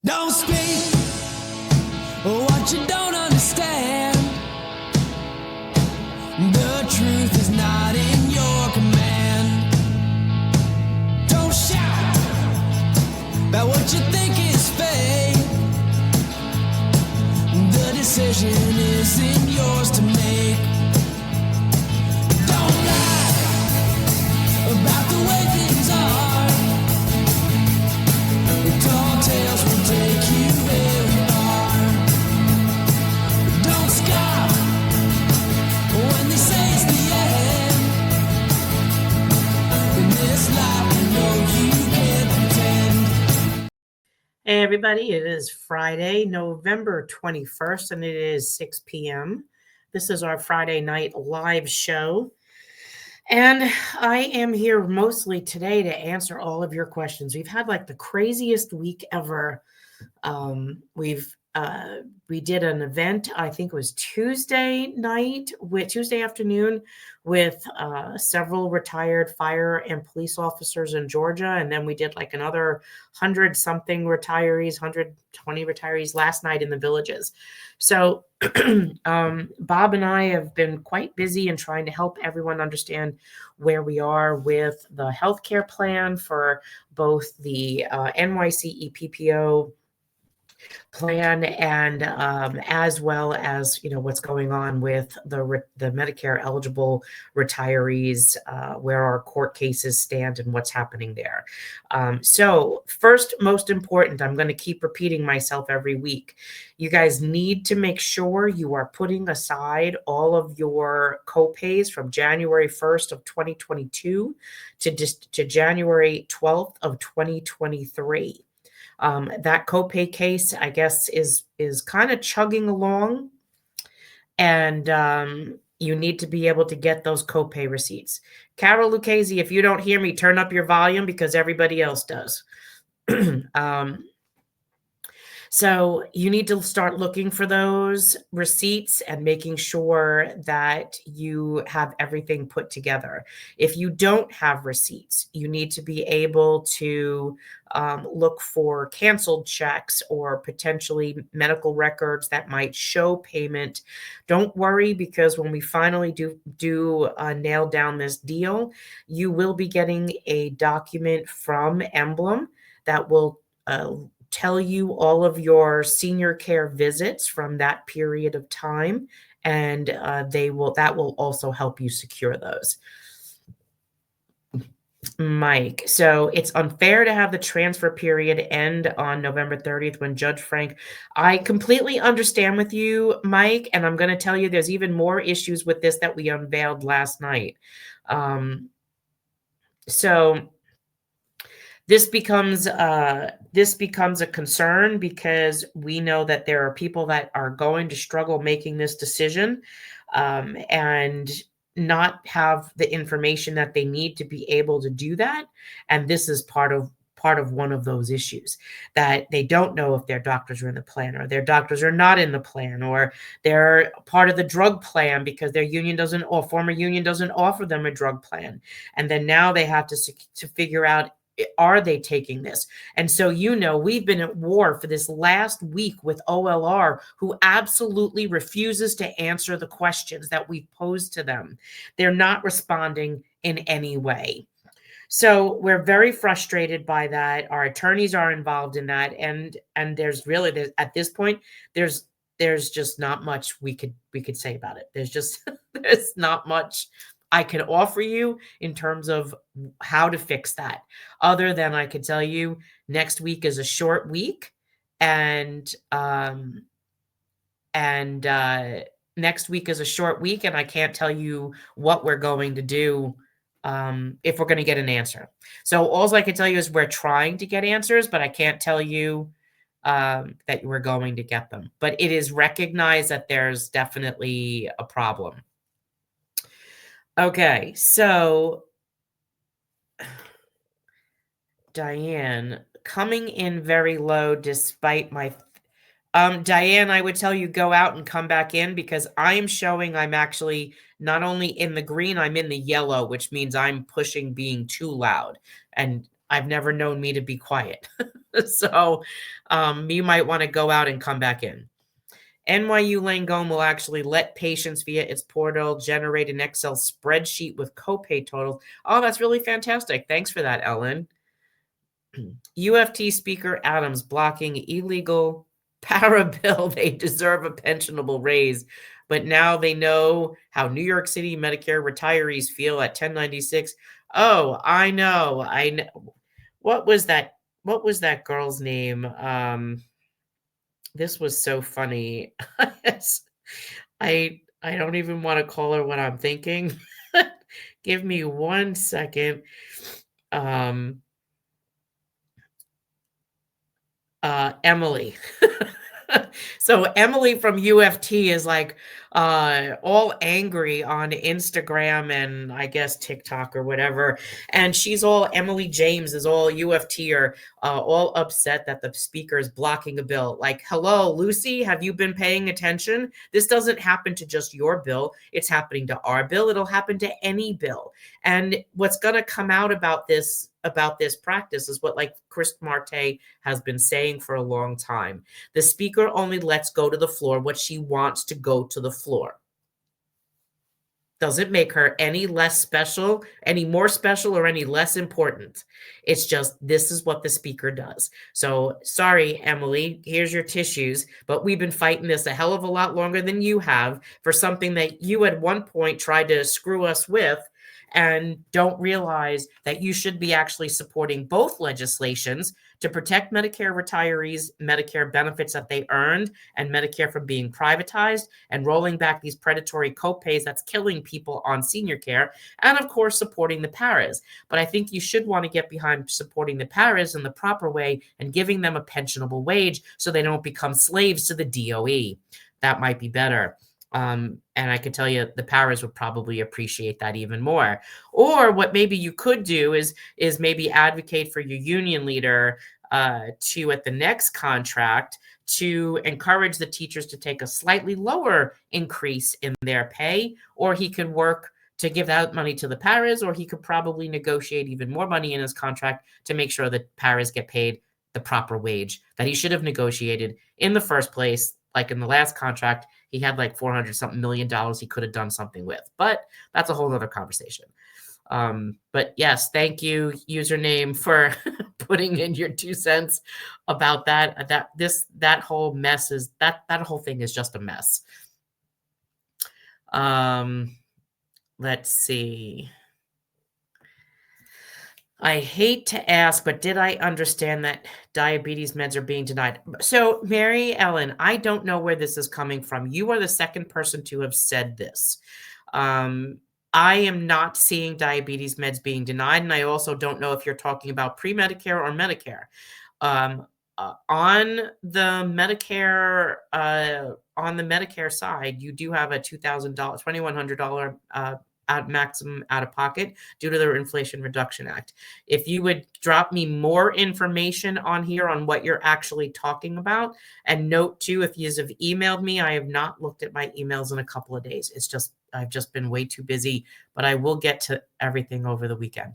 Don't speak what you don't understand. The truth is not in your command. Don't shout about what you think is fake. The decision isn't yours to make. Don't lie about the way things are. Tall tales will take you very far. Don't scoff when they say it's the end. In this life, you know you can't pretend. Hey everybody, it is Friday, November 21st, and it is 6 p.m. This is our Friday night live show. And I am here mostly today to answer all of your questions. We've had like the craziest week ever. We did an event, I think it was Tuesday afternoon with several retired fire and police officers in Georgia. And then we did like another 100 something retirees, 120 retirees last night in the villages. So Bob and I have been quite busy in trying to help everyone understand where we are with the healthcare plan for both the NYC EPPO plan and as well as what's going on with the Medicare eligible retirees, where our court cases stand and what's happening there. So first, most important, I'm going to keep repeating myself every week. You guys need to make sure you are putting aside all of your copays from January 1st of 2022 to January 12th of 2023. That copay case, I guess, is kind of chugging along, and you need to be able to get those copay receipts. Carol Lucchese, if you don't hear me, turn up your volume because everybody else does. So you need to start looking for those receipts and making sure that you have everything put together. If you don't have receipts, you need to be able to look for canceled checks or potentially medical records that might show payment. Don't worry, because when we finally do nail down this deal, you will be getting a document from Emblem that will tell you all of your senior care visits from that period of time, and that will also help you secure those. Mike, so it's unfair to have the transfer period end on November 30th when Judge Frank. I completely understand with you, Mike, and I'm going to tell you there's even more issues with this that we unveiled last night. So this becomes a concern because we know that there are people that are going to struggle making this decision, and not have the information that they need to be able to do that. And this is part of one of those issues, that they don't know if their doctors are in the plan or their doctors are not in the plan, or they're part of the drug plan because their union doesn't, or former union doesn't offer them a drug plan. And then now they have to figure out, are they taking this? And so, we've been at war for this last week with OLR, who absolutely refuses to answer the questions that we've posed to them. They're not responding in any way. So we're very frustrated by that. Our attorneys are involved in that. And there's at this point, there's just not much we could say about it. There's not much I can offer you in terms of how to fix that, other than I could tell you next week is a short week, and next week is a short week, and I can't tell you what we're going to do if we're going to get an answer. So all I can tell you is we're trying to get answers, but I can't tell you that we're going to get them. But it is recognized that there's definitely a problem. Okay, so Diane, coming in very low despite my... Diane, I would tell you go out and come back in, because I am showing I'm actually not only in the green, I'm in the yellow, which means I'm pushing being too loud. And I've never known me to be quiet. So you might want to go out and come back in. NYU Langone will actually let patients via its portal generate an Excel spreadsheet with copay totals. Oh, that's really fantastic. Thanks for that, Ellen. UFT Speaker Adams blocking illegal para bill. They deserve a pensionable raise. But now they know how New York City Medicare retirees feel at 1096. Oh, I know. I know. What was that? What was that girl's name? This was so funny. I don't even want to call her what I'm thinking. Give me 1 second. Emily. So Emily from UFT is like all angry on Instagram and I guess TikTok or whatever. And she's all Emily James is all UFT or all upset that the speaker is blocking a bill. Like, hello, Lucy, have you been paying attention? This doesn't happen to just your bill. It's happening to our bill. It'll happen to any bill. And what's going to come out about this practice is what like Chris Marte has been saying for a long time. The speaker only lets go to the floor what she wants to go to the floor. Doesn't make her any less special, any more special, or any less important. It's just this is what the speaker does. So sorry, Emily, here's your tissues, but we've been fighting this a hell of a lot longer than you have for something that you at one point tried to screw us with and don't realize that you should be actually supporting both legislations to protect Medicare retirees, Medicare benefits that they earned, and Medicare from being privatized, and rolling back these predatory copays that's killing people on senior care, and of course, supporting the paras. But I think you should want to get behind supporting the paras in the proper way and giving them a pensionable wage so they don't become slaves to the DOE. That might be better. And I can tell you the paras would probably appreciate that even more. Or what maybe you could do is maybe advocate for your union leader to at the next contract to encourage the teachers to take a slightly lower increase in their pay, or he could work to give that money to the paras, or he could probably negotiate even more money in his contract to make sure that paras get paid the proper wage that he should have negotiated in the first place. Like in the last contract, he had like $400-something million he could have done something with, but that's a whole other conversation. But yes, thank you, username, for putting in your 2 cents about that. That whole mess is that whole thing is just a mess. Let's see. I hate to ask, but did I understand that diabetes meds are being denied? So, Mary Ellen, I don't know where this is coming from. You are the second person to have said this. I am not seeing diabetes meds being denied, and I also don't know if you're talking about pre-Medicare or Medicare. On the Medicare side, you do have a $2,000, $2,100 maximum out of pocket due to the Inflation Reduction Act. If you would drop me more information on here on what you're actually talking about, and note too, if you have emailed me, I have not looked at my emails in a couple of days. I've just been way too busy, but I will get to everything over the weekend.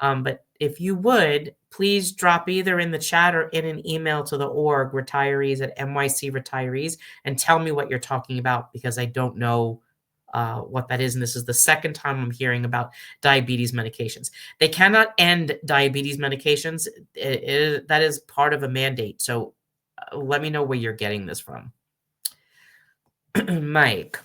But if you would, please drop either in the chat or in an email to the org, retirees at NYC Retirees, and tell me what you're talking about, because I don't know what that is. And this is the second time I'm hearing about diabetes medications. They cannot end diabetes medications. That is part of a mandate. So let me know where you're getting this from. Mike,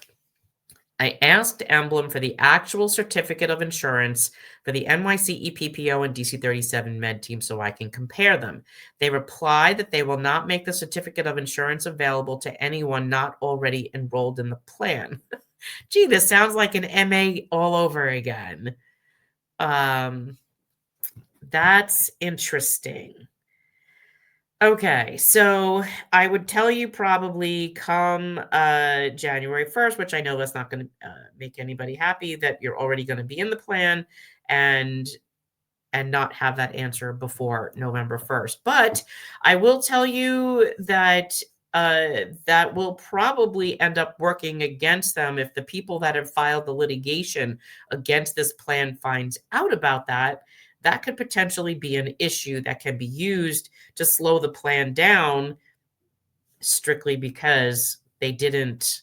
I asked Emblem for the actual certificate of insurance for the NYC EPPO and DC37 med team so I can compare them. They replied that they will not make the certificate of insurance available to anyone not already enrolled in the plan. Gee, this sounds like an MA all over again. That's interesting. Okay, so I would tell you probably come January 1st, which I know that's not going to make anybody happy, that you're already going to be in the plan and not have that answer before November 1st. But I will tell you that that will probably end up working against them if the people that have filed the litigation against this plan finds out about that. that could potentially be an issue that can be used to slow the plan down strictly because they didn't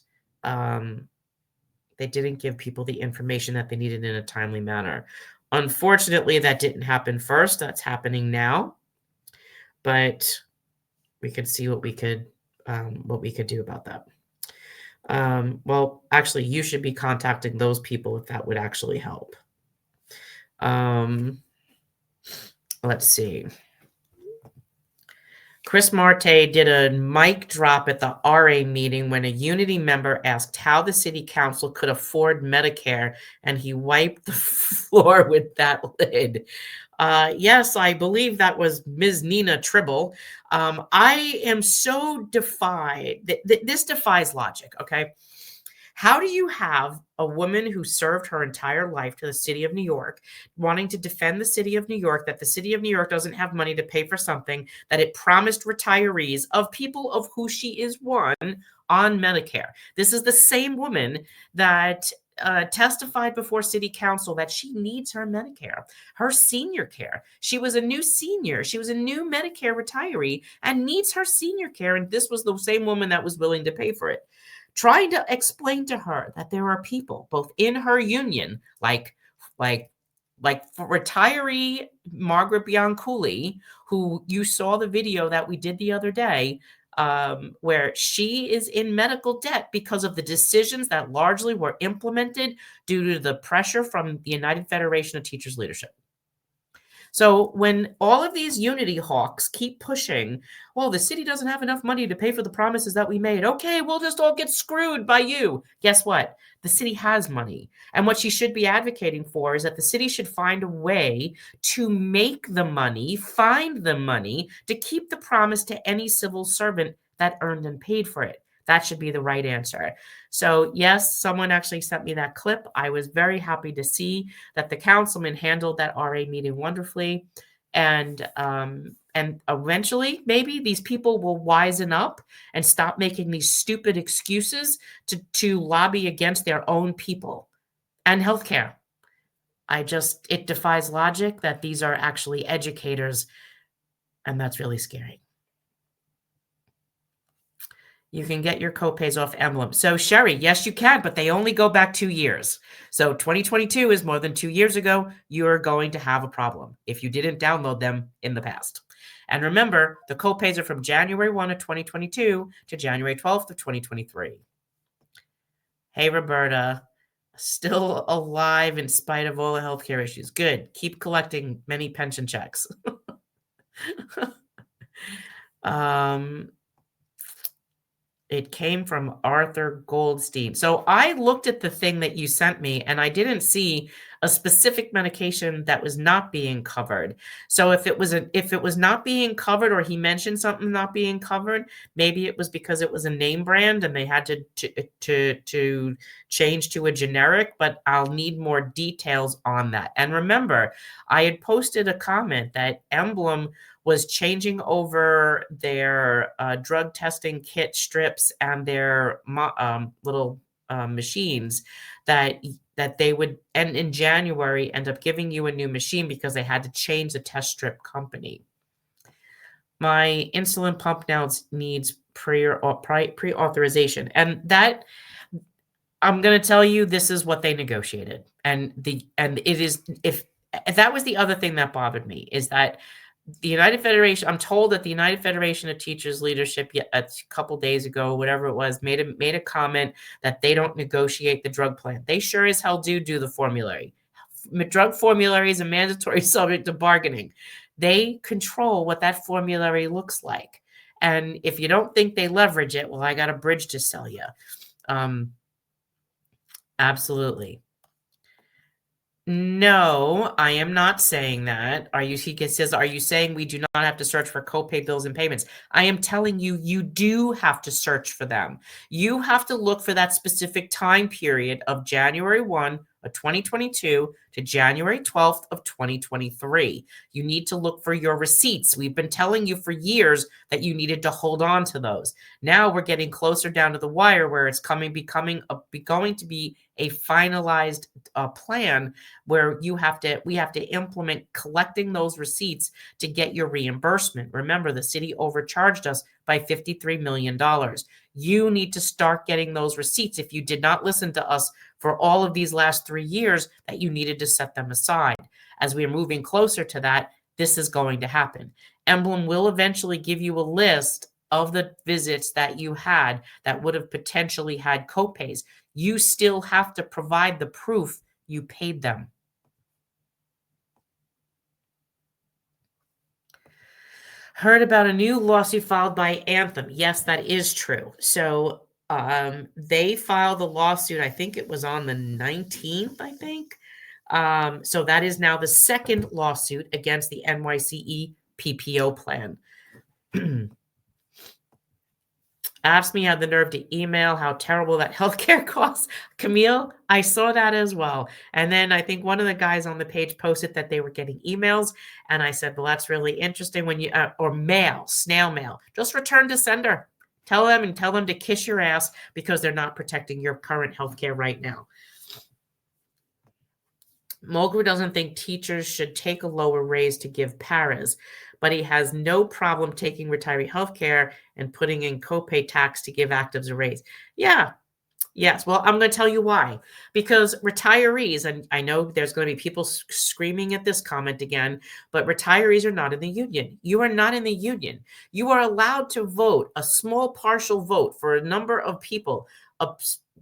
give people the information that they needed in a timely manner. Unfortunately, that didn't happen first. That's happening now, but we could see what we could do about that. Well, actually, you should be contacting those people if that would actually help. Let's see. Chris Marte did a mic drop at the RA meeting when a Unity member asked how the city council could afford Medicare, and he wiped the floor with that lid. Yes, I believe that was Ms. Nina Tribble. I am so defied. This defies logic, okay? How do you have a woman who served her entire life to the city of New York wanting to defend the city of New York, that the city of New York doesn't have money to pay for something that it promised retirees of people of who she is one on Medicare? This is the same woman that testified before city council that she needs her Medicare, her senior care. She was a new senior. She was a new Medicare retiree and needs her senior care. And this was the same woman that was willing to pay for it. Trying to explain to her that there are people both in her union, like retiree Margaret Bianculli, who you saw the video that we did the other day, where she is in medical debt because of the decisions that largely were implemented due to the pressure from the United Federation of Teachers Leadership. So when all of these unity hawks keep pushing, well, the city doesn't have enough money to pay for the promises that we made. Okay, we'll just all get screwed by you. Guess what? The city has money. And what she should be advocating for is that the city should find a way to make the money, find the money to keep the promise to any civil servant that earned and paid for it. That should be the right answer. So yes, someone actually sent me that clip. I was very happy to see that the councilman handled that RA meeting wonderfully. And eventually maybe these people will wisen up and stop making these stupid excuses to lobby against their own people and healthcare. It defies logic that these are actually educators, and that's really scary. You can get your copays off Emblem. So Sherry, yes, you can, but they only go back 2 years. So 2022 is more than 2 years ago. You're going to have a problem if you didn't download them in the past. And remember, the copays are from January 1 of 2022 to January 12th of 2023. Hey, Roberta, still alive in spite of all the healthcare issues. Good. Keep collecting many pension checks. It came from Arthur Goldstein. So I looked at the thing that you sent me, and I didn't see a specific medication that was not being covered. So if it was not being covered, or he mentioned something not being covered, maybe it was because it was a name brand and they had to change to a generic. But I'll need more details on that. And remember, I had posted a comment that Emblem was changing over their drug testing kit strips and their little machines that they would, and in January, end up giving you a new machine because they had to change the test strip company. My insulin pump now needs pre-authorization, and that, I'm going to tell you, this is what they negotiated. And it is, if that was the other thing that bothered me, is that the United Federation, I'm told that the United Federation of Teachers Leadership a couple days ago, whatever it was, made a comment that they don't negotiate the drug plan. They sure as hell do the formulary. Drug formulary is a mandatory subject to bargaining. They control what that formulary looks like. And if you don't think they leverage it, well, I got a bridge to sell you. Absolutely. No, I am not saying that. He says, are you saying we do not have to search for copay bills and payments? I am telling you, you do have to search for them. You have to look for that specific time period of January 1 of 2022 to January 12th of 2023. You need to look for your receipts. We've been telling you for years that you needed to hold on to those. Now we're getting closer down to the wire where it's going to be a finalized plan where we have to implement collecting those receipts to get your reimbursement. Remember, the city overcharged us by $53 million. You need to start getting those receipts. If you did not listen to us for all of these last 3 years, that you needed to set them aside. As we are moving closer to that, this is going to happen. Emblem will eventually give you a list of the visits that you had that would have potentially had copays. You still have to provide the proof you paid them. Heard about a new lawsuit filed by Anthem. Yes, that is true. So they filed the lawsuit, I think it was on the 19th, I think. So that is now the second lawsuit against the NYCE PPO plan. AFSCME had the nerve to email how terrible that healthcare costs. Camille, I saw that as well. And then I think one of the guys on the page posted that they were getting emails. And I said, well, that's really interesting when you, or mail, snail mail, just return to sender. Tell them to kiss your ass because they're not protecting your current healthcare right now. Mulgrew doesn't think teachers should take a lower raise to give paras, but he has no problem taking retiree health care and putting in copay tax to give actives a raise. Yeah. Yes. Well, I'm going to tell you why. Because retirees, and I know there's going to be people screaming at this comment again, but retirees are not in the union. You are not in the union. You are allowed to vote, a small partial vote for a number of people,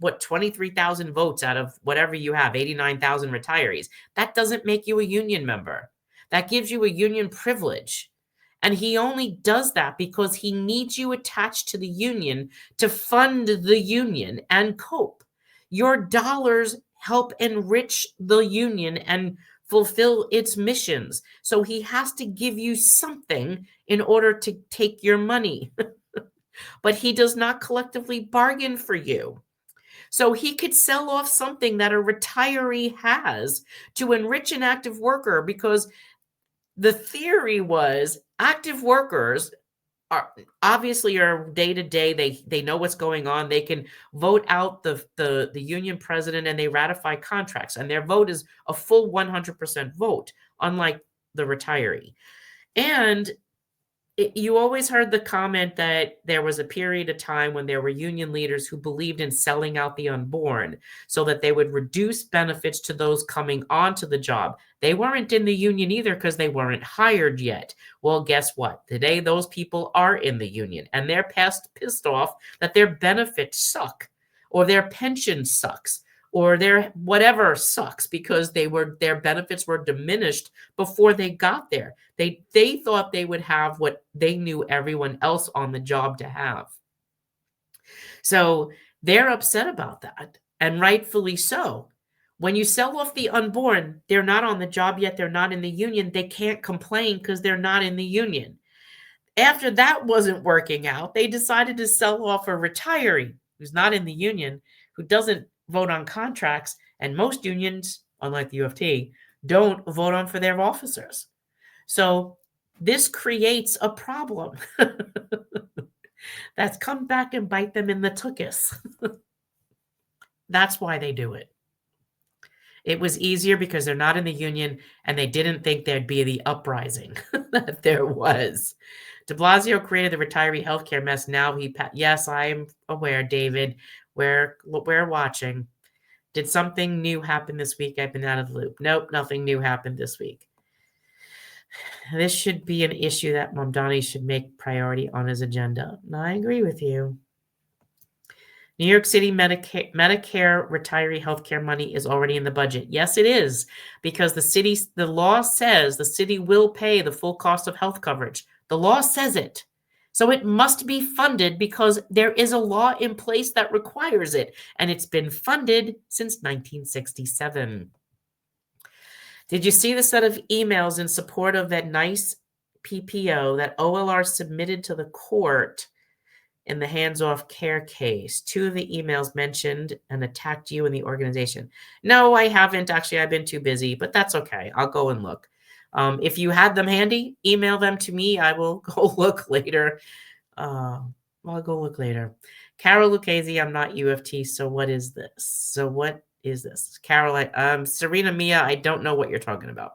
23,000 votes out of whatever you have, 89,000 retirees. That doesn't make you a union member. That gives you a union privilege. And he only does that because he needs you attached to the union to fund the union and cope. Your dollars help enrich the union and fulfill its missions. So he has to give you something in order to take your money. But he does not collectively bargain for you. So he could sell off something that a retiree has to enrich an active worker, because the theory was active workers are obviously day to day. They know what's going on. They can vote out the union president and they ratify contracts, and their vote is a full 100% vote, unlike the retiree. And you always heard the comment that there was a period of time when there were union leaders who believed in selling out the unborn so that they would reduce benefits to those coming onto the job. They weren't in the union either because they weren't hired yet. Well, guess what? Today, those people are in the union, and they're pissed off that their benefits suck, or their pension sucks, or their whatever sucks, because their benefits were diminished before they got there. They thought they would have what they knew everyone else on the job to have. So they're upset about that, and rightfully so. When you sell off the unborn, they're not on the job yet. They're not in the union. They can't complain because they're not in the union. After that wasn't working out, they decided to sell off a retiree who's not in the union, who doesn't vote on contracts, and most unions, unlike the UFT, don't vote on for their officers. So this creates a problem that's come back and bite them in the tuchus. That's why they do it. It was easier because they're not in the union, and they didn't think there'd be the uprising that there was. De Blasio created the retiree healthcare mess. Now yes, I am aware, David. We're watching. Did something new happen this week? I've been out of the loop. Nope, nothing new happened this week. This should be an issue that Mamdani should make priority on his agenda. I agree with you. New York City Medicare retiree healthcare money is already in the budget. Yes, it is, because the law says the city will pay the full cost of health coverage. The law says it. So it must be funded because there is a law in place that requires it, and it's been funded since 1967. Did you see the set of emails in support of that nice PPO that OLR submitted to the court in the hands-off care case? 2 of the emails mentioned and attacked you and the organization. No, I haven't. Actually, I've been too busy, but that's okay. I'll go and look. If you had them handy, email them to me. I will go look later. I'll go look later. Carol Lucchese, I'm not UFT, so what is this? So what is this? Caroline, Serena Mia, I don't know what you're talking about.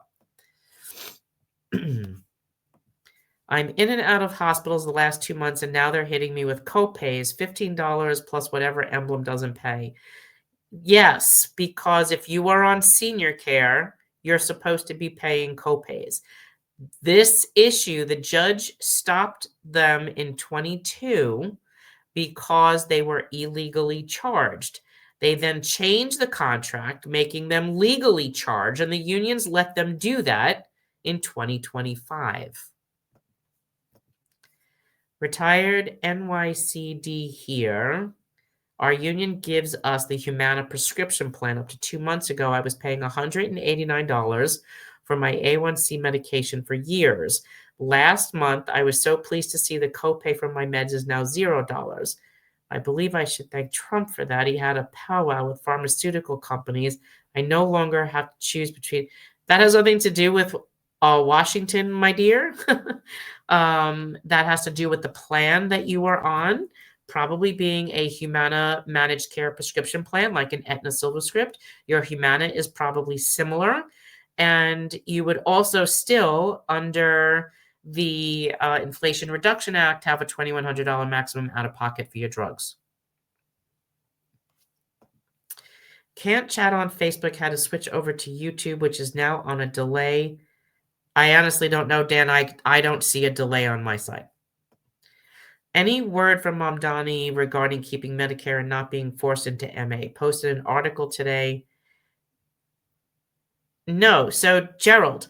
I'm in and out of hospitals the last 2 months, and now they're hitting me with copays, $15 plus whatever Emblem doesn't pay. Yes, because if you are on senior care, you're supposed to be paying copays. This issue, the judge stopped them in 22 because they were illegally charged. They then changed the contract, making them legally charged, and the unions let them do that in 2025. Retired NYCD here. Our union gives us the Humana prescription plan. Up to 2 months ago, I was paying $189 for my A1C medication for years. Last month, I was so pleased to see the copay for my meds is now $0. I believe I should thank Trump for that. He had a powwow with pharmaceutical companies. I no longer have to choose between. That has nothing to do with Washington, my dear. That has to do with the plan that you are on, probably being a Humana managed care prescription plan like an Aetna SilverScript. Your Humana is probably similar. And you would also still, under the Inflation Reduction Act, have a $2,100 maximum out-of-pocket for your drugs. Can't chat on Facebook, had to switch over to YouTube, which is now on a delay. I honestly don't know, Dan. I don't see a delay on my side. Any word from Mamdani regarding keeping Medicare and not being forced into MA? Posted an article today. No. So, Gerald,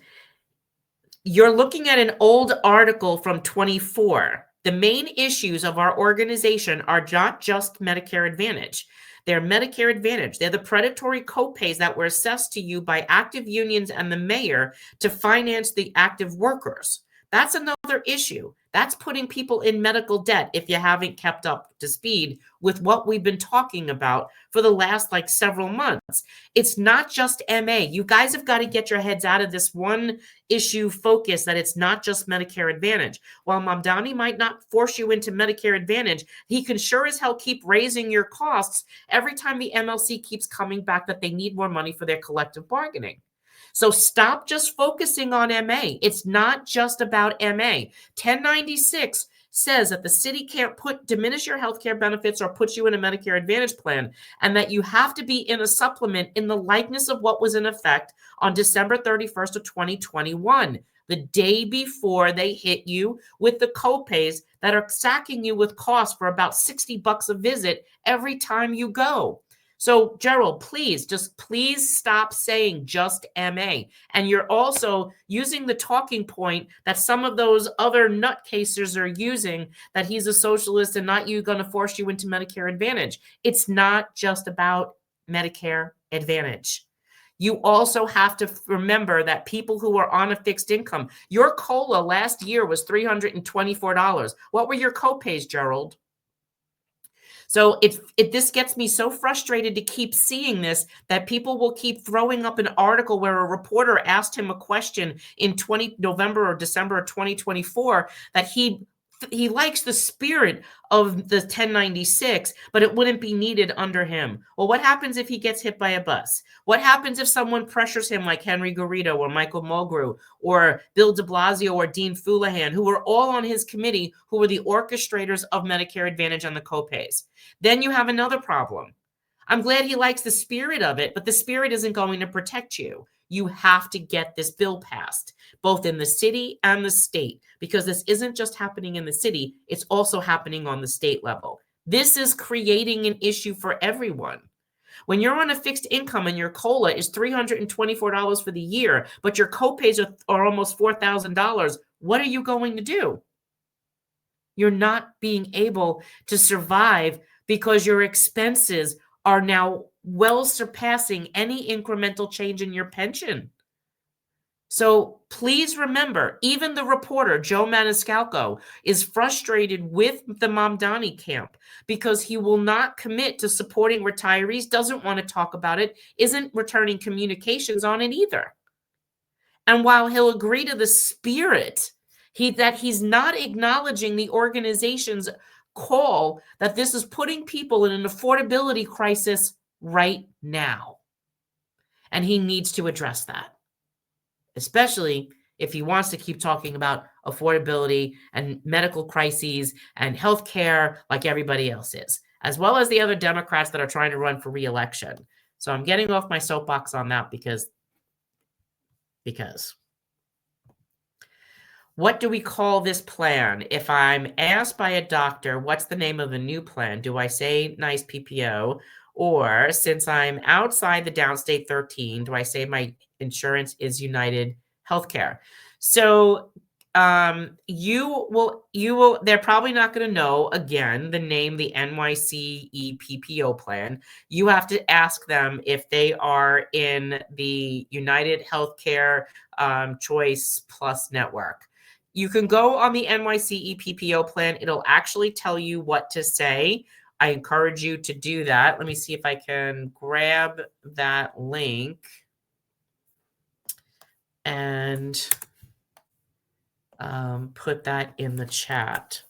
you're looking at an old article from 24. The main issues of our organization are not just Medicare Advantage. They're Medicare Advantage. They're the predatory copays that were assessed to you by active unions and the mayor to finance the active workers. That's another issue. That's putting people in medical debt if you haven't kept up to speed with what we've been talking about for the last several months. It's not just MA. You guys have got to get your heads out of this one issue focus that it's not just Medicare Advantage. While Mamdani might not force you into Medicare Advantage, he can sure as hell keep raising your costs every time the MLC keeps coming back that they need more money for their collective bargaining. So stop just focusing on MA. It's not just about MA. 1096 says that the city can't diminish your health care benefits or put you in a Medicare Advantage plan, and that you have to be in a supplement in the likeness of what was in effect on December 31st of 2021, the day before they hit you with the copays that are sacking you with costs for about $60 a visit every time you go. So, Gerald, please stop saying just MA. And you're also using the talking point that some of those other nutcasers are using, that he's a socialist and not going to force you into Medicare Advantage. It's not just about Medicare Advantage. You also have to remember that people who are on a fixed income, your COLA last year was $324. What were your copays, Gerald? So this gets me so frustrated to keep seeing this, that people will keep throwing up an article where a reporter asked him a question in November or December of 2024 that he likes the spirit of the 1096, but it wouldn't be needed under him. Well, what happens if he gets hit by a bus? What happens if someone pressures him like Henry Garrido or Michael Mulgrew or Bill de Blasio or Dean Foulahan, who were all on his committee, who were the orchestrators of Medicare Advantage and the copays? Then you have another problem. I'm glad he likes the spirit of it, but the spirit isn't going to protect you. You have to get this bill passed, both in the city and the state, because this isn't just happening in the city, it's also happening on the state level. This is creating an issue for everyone. When you're on a fixed income and your COLA is $324 for the year, but your copays are almost $4,000, what are you going to do? You're not being able to survive because your expenses are now well surpassing any incremental change in your pension. So please remember, even the reporter, Joe Maniscalco, is frustrated with the Mamdani camp because he will not commit to supporting retirees, doesn't want to talk about it, isn't returning communications on it either. And while he'll agree to the spirit, he's not acknowledging the organization's call that this is putting people in an affordability crisis right now. And he needs to address that, especially if he wants to keep talking about affordability and medical crises and healthcare like everybody else is, as well as the other Democrats that are trying to run for re-election. So I'm getting off my soapbox on that because what do we call this plan? If I'm asked by a doctor, what's the name of the new plan? Do I say nice PPO? Or since I'm outside the downstate 13, do I say my insurance is United Healthcare? So they're probably not going to know, again, the name, the NYCE PPO plan. You have to ask them if they are in the United Healthcare Choice Plus network. You can go on the NYCE PPO plan. It'll actually tell you what to say. I encourage you to do that. Let me see if I can grab that link and put that in the chat.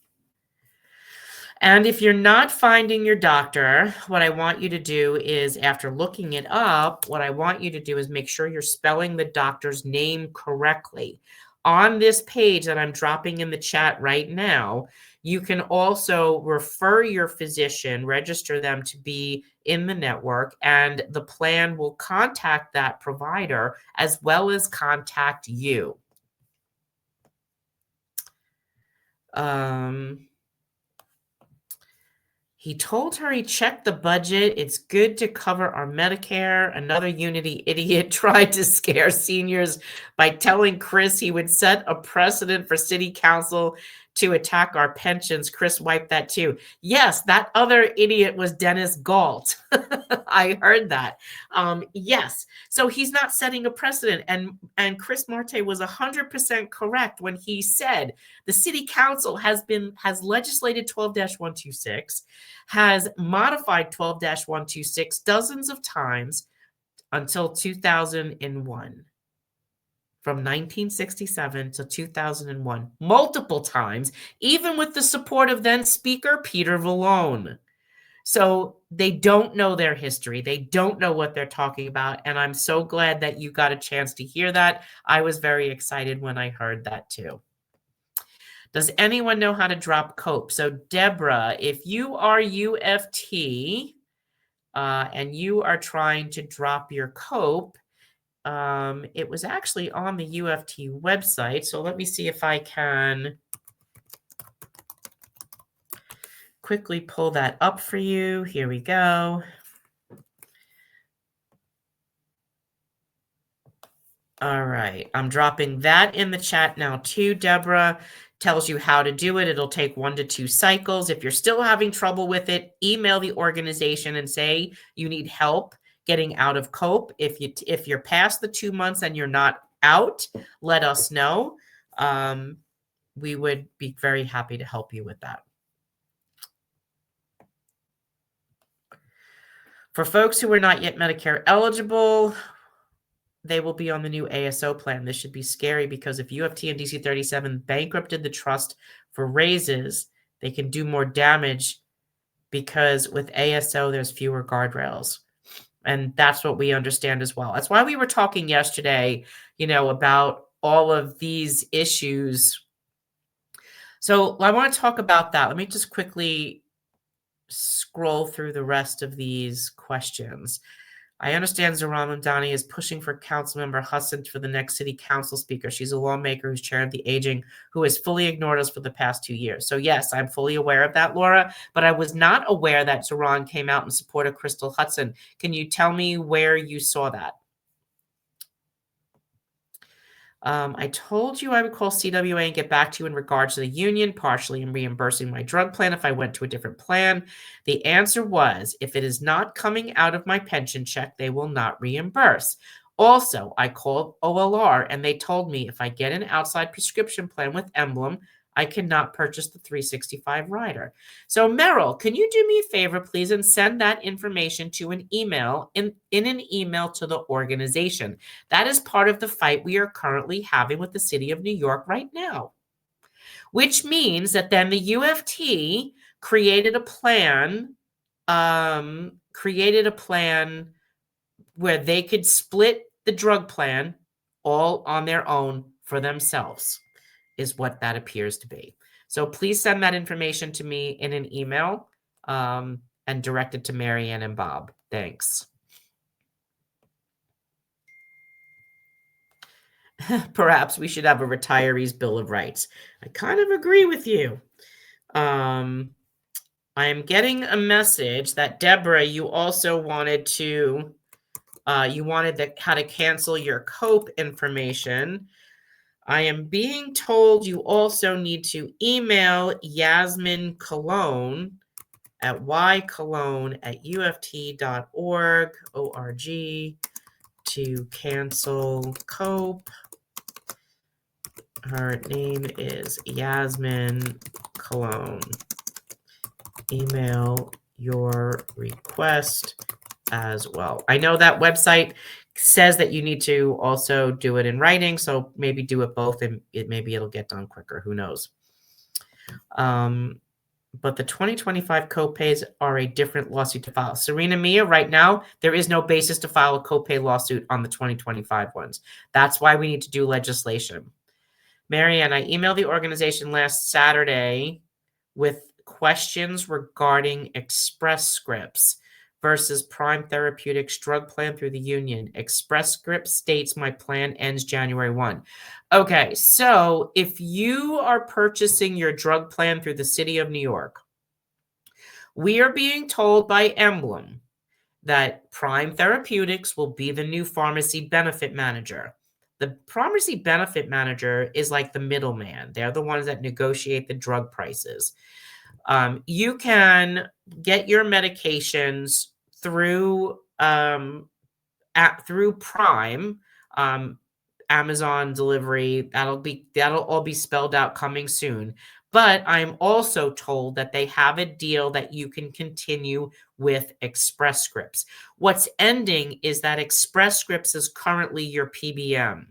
And if you're not finding your doctor, what I want you to do is, after looking it up, what I want you to do is make sure you're spelling the doctor's name correctly. On this page that I'm dropping in the chat right now, you can also refer your physician, register them to be in the network, and the plan will contact that provider as well as contact you. He told her he checked the budget. It's good to cover our Medicare. Another Unity idiot tried to scare seniors by telling Chris he would set a precedent for city council to attack our pensions. Chris wiped that too. Yes, that other idiot was Dennis Galt. I heard that. Yes. So he's not setting a precedent. And Chris Marte was 100% correct when he said the city council has legislated 12-126, has modified 12-126 dozens of times until 2001. From 1967 to 2001, multiple times, even with the support of then Speaker Peter Vallone. So they don't know their history. They don't know what they're talking about. And I'm so glad that you got a chance to hear that. I was very excited when I heard that too. Does anyone know how to drop COPE? So Deborah, if you are UFT and you are trying to drop your COPE, it was actually on the UFT website. So let me see if I can quickly pull that up for you. Here we go. All right. I'm dropping that in the chat now too, Deborah. Tells you how to do it. It'll take 1 to 2 cycles. If you're still having trouble with it, email the organization and say you need help getting out of COPE. If you're past the 2 months and you're not out, let us know. We would be very happy to help you with that. For folks who are not yet Medicare eligible, they will be on the new ASO plan. This should be scary because if UFT and DC 37 bankrupted the trust for raises, they can do more damage because with ASO, there's fewer guardrails. And that's what we understand as well. That's why we were talking yesterday, about all of these issues. So I want to talk about that. Let me just quickly scroll through the rest of these questions. I understand Zohran Mamdani is pushing for Councilmember Hudson for the next city council speaker. She's a lawmaker who's chair of the aging who has fully ignored us for the past 2 years. So yes, I'm fully aware of that, Laura, but I was not aware that Zohran came out in support of Crystal Hudson. Can you tell me where you saw that? I told you I would call CWA and get back to you in regards to the union, partially in reimbursing my drug plan if I went to a different plan. The answer was, if it is not coming out of my pension check, they will not reimburse. Also, I called OLR and they told me if I get an outside prescription plan with Emblem, I cannot purchase the 365 rider. So Meryl, can you do me a favor, please, and send that information to an email in an email to the organization. That is part of the fight we are currently having with the city of New York right now, which means that then the UFT created a plan where they could split the drug plan all on their own for themselves, is what that appears to be. So please send that information to me in an email and direct it to Marianne and Bob. Thanks. Perhaps we should have a retiree's bill of rights. I kind of agree with you. I am getting a message that Deborah, you also wanted to, how to cancel your COPE information. I am being told you also need to email Yasmin Cologne at ycologne@uft.org, O-R-G, to cancel COPE. Her name is Yasmin Cologne. Email your request as well. I know that website says that you need to also do it in writing, so maybe do it both and maybe it'll get done quicker. Who knows? But the 2025 copays are a different lawsuit to file. Serena Mia, right now, there is no basis to file a copay lawsuit on the 2025 ones. That's why we need to do legislation. Marianne, I emailed the organization last Saturday with questions regarding Express Scripts versus Prime Therapeutics drug plan through the union. Express Scripts states my plan ends January 1. Okay, so if you are purchasing your drug plan through the city of New York, we are being told by Emblem that Prime Therapeutics will be the new pharmacy benefit manager. The pharmacy benefit manager is like the middleman. They're the ones that negotiate the drug prices. You can get your medications through through Prime, Amazon delivery. That'll all be spelled out coming soon. But I'm also told that they have a deal that you can continue with Express Scripts. What's ending is that Express Scripts is currently your PBM.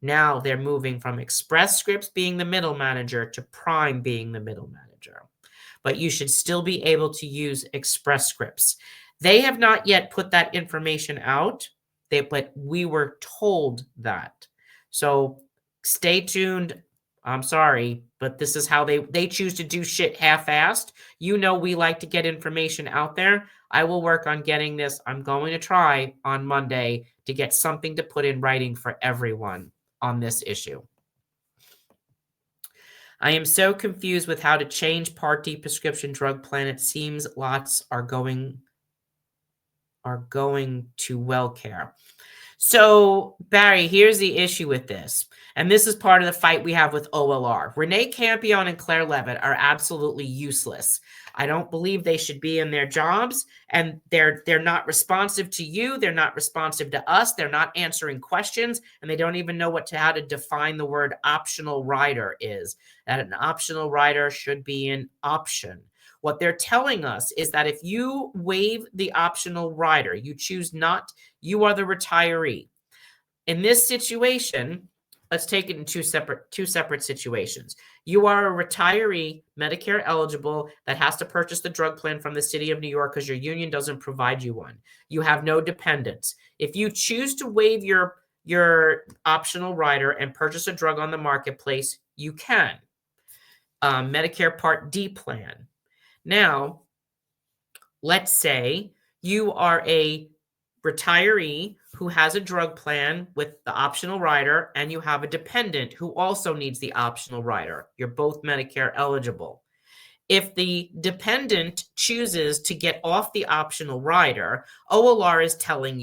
Now they're moving from Express Scripts being the middle manager to Prime being the middle manager. But you should still be able to use Express Scripts. They have not yet put that information out, but we were told that. So stay tuned. I'm sorry, but this is how they choose to do shit half-assed. You know we like to get information out there. I will work on getting this. I'm going to try on Monday to get something to put in writing for everyone on this issue. I am so confused with how to change Part D prescription drug plan. It seems lots are going to WellCare. So, Barry, here's the issue with this. And this is part of the fight we have with OLR. Renee Campion and Claire Levitt are absolutely useless. I don't believe they should be in their jobs, and they're not responsive to you. They're not responsive to us. They're not answering questions, and they don't even know how to define the word optional rider is. That an optional rider should be an option. What they're telling us is that if you waive the optional rider, you choose not, you are the retiree. In this situation, let's take it in two separate situations. You are a retiree, Medicare eligible, that has to purchase the drug plan from the city of New York because your union doesn't provide you one. You have no dependents. If you choose to waive your optional rider and purchase a drug on the marketplace, you can. Medicare Part D plan. Now, let's say you are a retiree who has a drug plan with the optional rider, and you have a dependent who also needs the optional rider. You're both Medicare eligible. If the dependent chooses to get off the optional rider, OLR is telling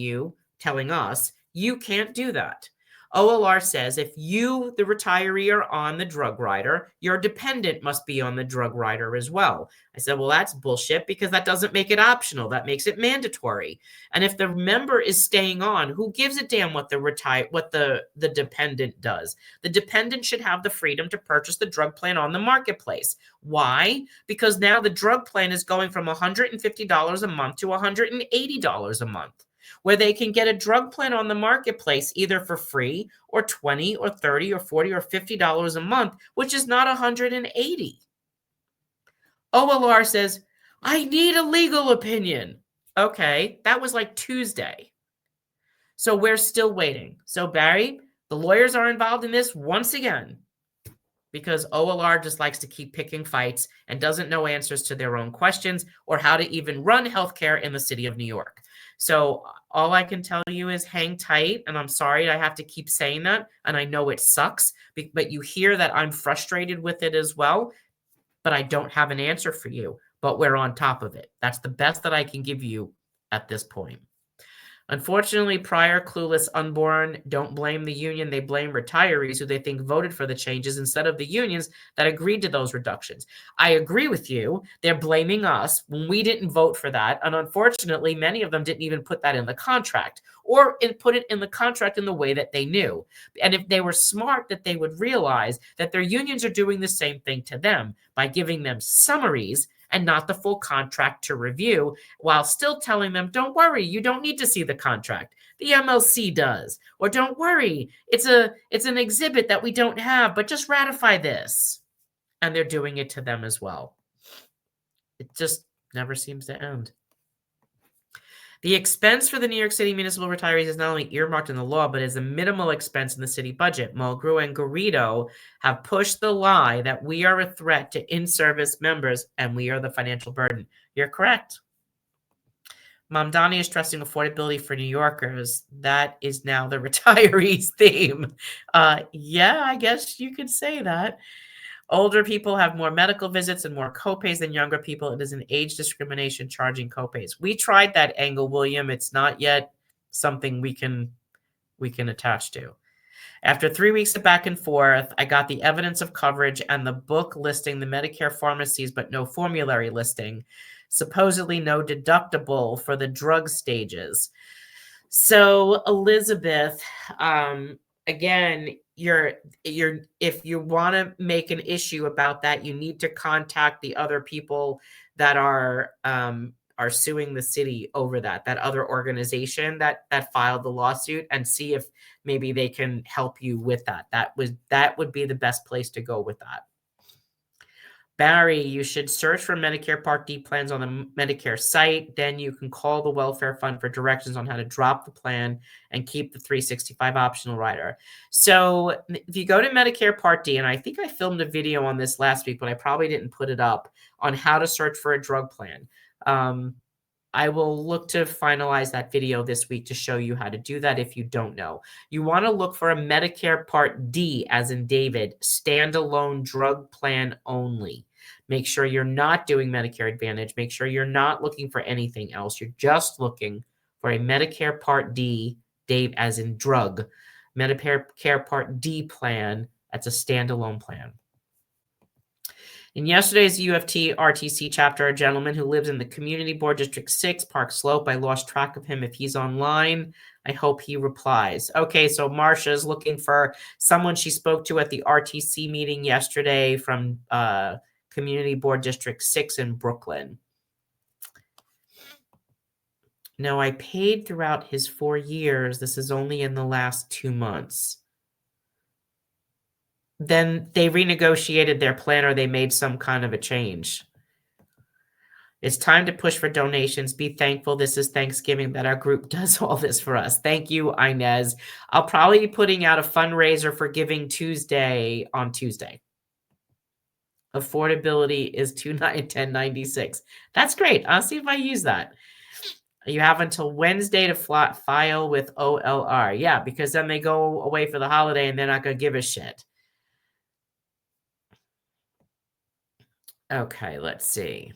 us, you can't do that. OLR says if you, the retiree, are on the drug rider, your dependent must be on the drug rider as well. I said, well, that's bullshit because that doesn't make it optional. That makes it mandatory. And if the member is staying on, who gives a damn what the dependent does? The dependent should have the freedom to purchase the drug plan on the marketplace. Why? Because now the drug plan is going from $150 a month to $180 a month, where they can get a drug plan on the marketplace either for free or $20 or $30 or $40 or $50 a month, which is not $180. OLR says, I need a legal opinion. Okay, that was like Tuesday. So we're still waiting. So Barry, the lawyers are involved in this once again because OLR just likes to keep picking fights and doesn't know answers to their own questions or how to even run healthcare in the city of New York. So all I can tell you is hang tight. And I'm sorry I have to keep saying that. And I know it sucks, but you hear that I'm frustrated with it as well. But I don't have an answer for you. But we're on top of it. That's the best that I can give you at this point. Unfortunately, prior clueless unborn don't blame the union. They blame retirees who they think voted for the changes instead of the unions that agreed to those reductions. I agree with you. They're blaming us when we didn't vote for that. And unfortunately, many of them didn't even put that in the contract or put it in the contract in the way that they knew. And if they were smart, that they would realize that their unions are doing the same thing to them by giving them summaries and not the full contract to review, while still telling them, don't worry, you don't need to see the contract. The MLC does. Or don't worry, it's an exhibit that we don't have, but just ratify this. And they're doing it to them as well. It just never seems to end. The expense for the New York City municipal retirees is not only earmarked in the law, but is a minimal expense in the city budget. Mulgrew and Garrido have pushed the lie that we are a threat to in-service members and we are the financial burden. You're correct. Mamdani is stressing affordability for New Yorkers. That is now the retirees theme. Yeah, I guess you could say that. Older people have more medical visits and more copays than younger people. It is an age discrimination charging copays. We tried that angle, William. It's not yet something we can attach to. After 3 weeks of back and forth, I got the evidence of coverage and the book listing the Medicare pharmacies, but no formulary listing. Supposedly no deductible for the drug stages. So Elizabeth, again, if you want to make an issue about that, you need to contact the other people that are suing the city over that other organization that filed the lawsuit, and see if maybe they can help you with that. That would be the best place to go with that. Barry, you should search for Medicare Part D plans on the Medicare site. Then you can call the welfare fund for directions on how to drop the plan and keep the 365 optional rider. So if you go to Medicare Part D, and I think I filmed a video on this last week, but I probably didn't put it up, on how to search for a drug plan. I will look to finalize that video this week to show you how to do that if you don't know. You want to look for a Medicare Part D, as in David, standalone drug plan only. Make sure you're not doing Medicare Advantage. Make sure you're not looking for anything else. You're just looking for a Medicare Part D, Dave, as in drug, Medicare Part D plan. That's a standalone plan. In yesterday's UFT RTC chapter, a gentleman who lives in the Community Board District 6, Park Slope. I lost track of him. If he's online, I hope he replies. Okay, so Marcia is looking for someone she spoke to at the RTC meeting yesterday from Community Board District 6 in Brooklyn. No, I paid throughout his 4 years. This is only in the last 2 months. Then they renegotiated their plan, or they made some kind of a change. It's time to push for donations. Be thankful this is Thanksgiving that our group does all this for us. Thank you, Inez. I'll probably be putting out a fundraiser for Giving Tuesday on Tuesday. Affordability is $210.96. That's great. I'll see if I use that. You have until Wednesday to file with OLR. Yeah, because then they go away for the holiday and they're not going to give a shit. Okay, let's see.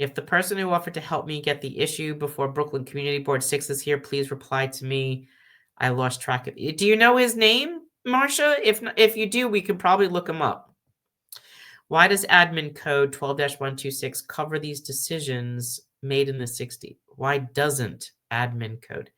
If the person who offered to help me get the issue before Brooklyn Community Board 6 is here, please reply to me. I lost track of it. Do you know his name, Marcia? If you do, we could probably look him up. Why does admin code 12-126 cover these decisions made in the 60s? Why doesn't admin code?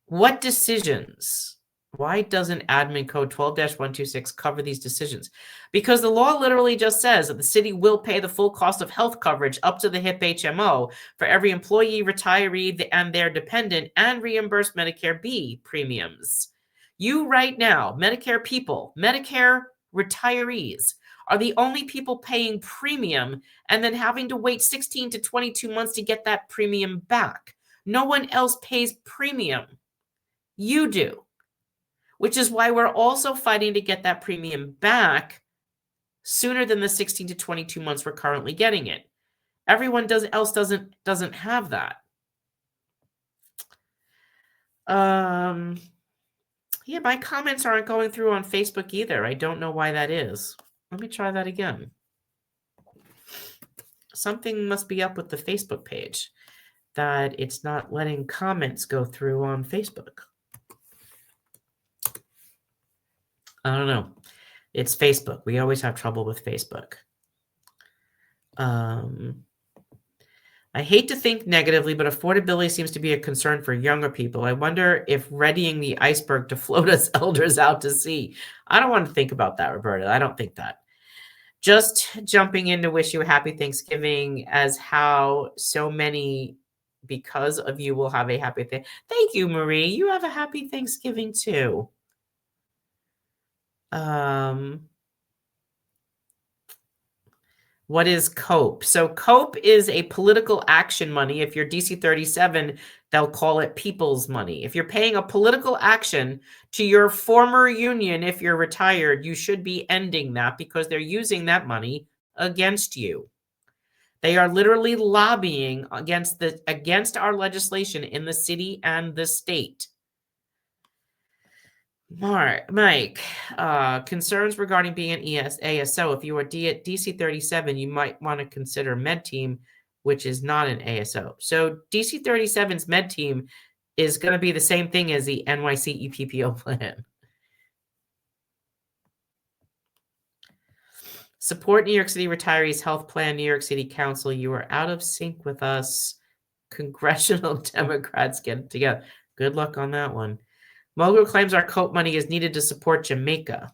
What decisions? Why doesn't admin code 12-126 cover these decisions? Because the law literally just says that the city will pay the full cost of health coverage up to the HIP HMO for every employee, retiree, and their dependent, and reimburse Medicare B premiums. You right now, Medicare people, Medicare retirees, are the only people paying premium and then having to wait 16 to 22 months to get that premium back. No one else pays premium. You do, which is why we're also fighting to get that premium back sooner than the 16 to 22 months we're currently getting it. Everyone else doesn't have that. Yeah, my comments aren't going through on Facebook either. I don't know why that is. Let me try that again. Something must be up with the Facebook page that it's not letting comments go through on Facebook. I don't know. It's Facebook. We always have trouble with Facebook. I hate to think negatively, but affordability seems to be a concern for younger people. I wonder if readying the iceberg to float us elders out to sea. I don't want to think about that, Roberta. I don't think that. Just jumping in to wish you a happy Thanksgiving, as how so many, because of you, will have a happy thing. Thank you, Marie. You have a happy Thanksgiving too. What is COPE? So COPE is a political action money. If you're DC 37, they'll call it people's money. If you're paying a political action to your former union, if you're retired, you should be ending that because they're using that money against you. They are literally lobbying against our legislation in the city and the state. Mike, concerns regarding being an ASO. If you are DC 37, you might want to consider Med Team, which is not an ASO. So DC 37's Med Team is going to be the same thing as the NYC EPPO plan. Support New York City Retirees Health Plan, New York City Council. You are out of sync with us. Congressional Democrats get together. Good luck on that one. Mogul claims our COPE money is needed to support Jamaica.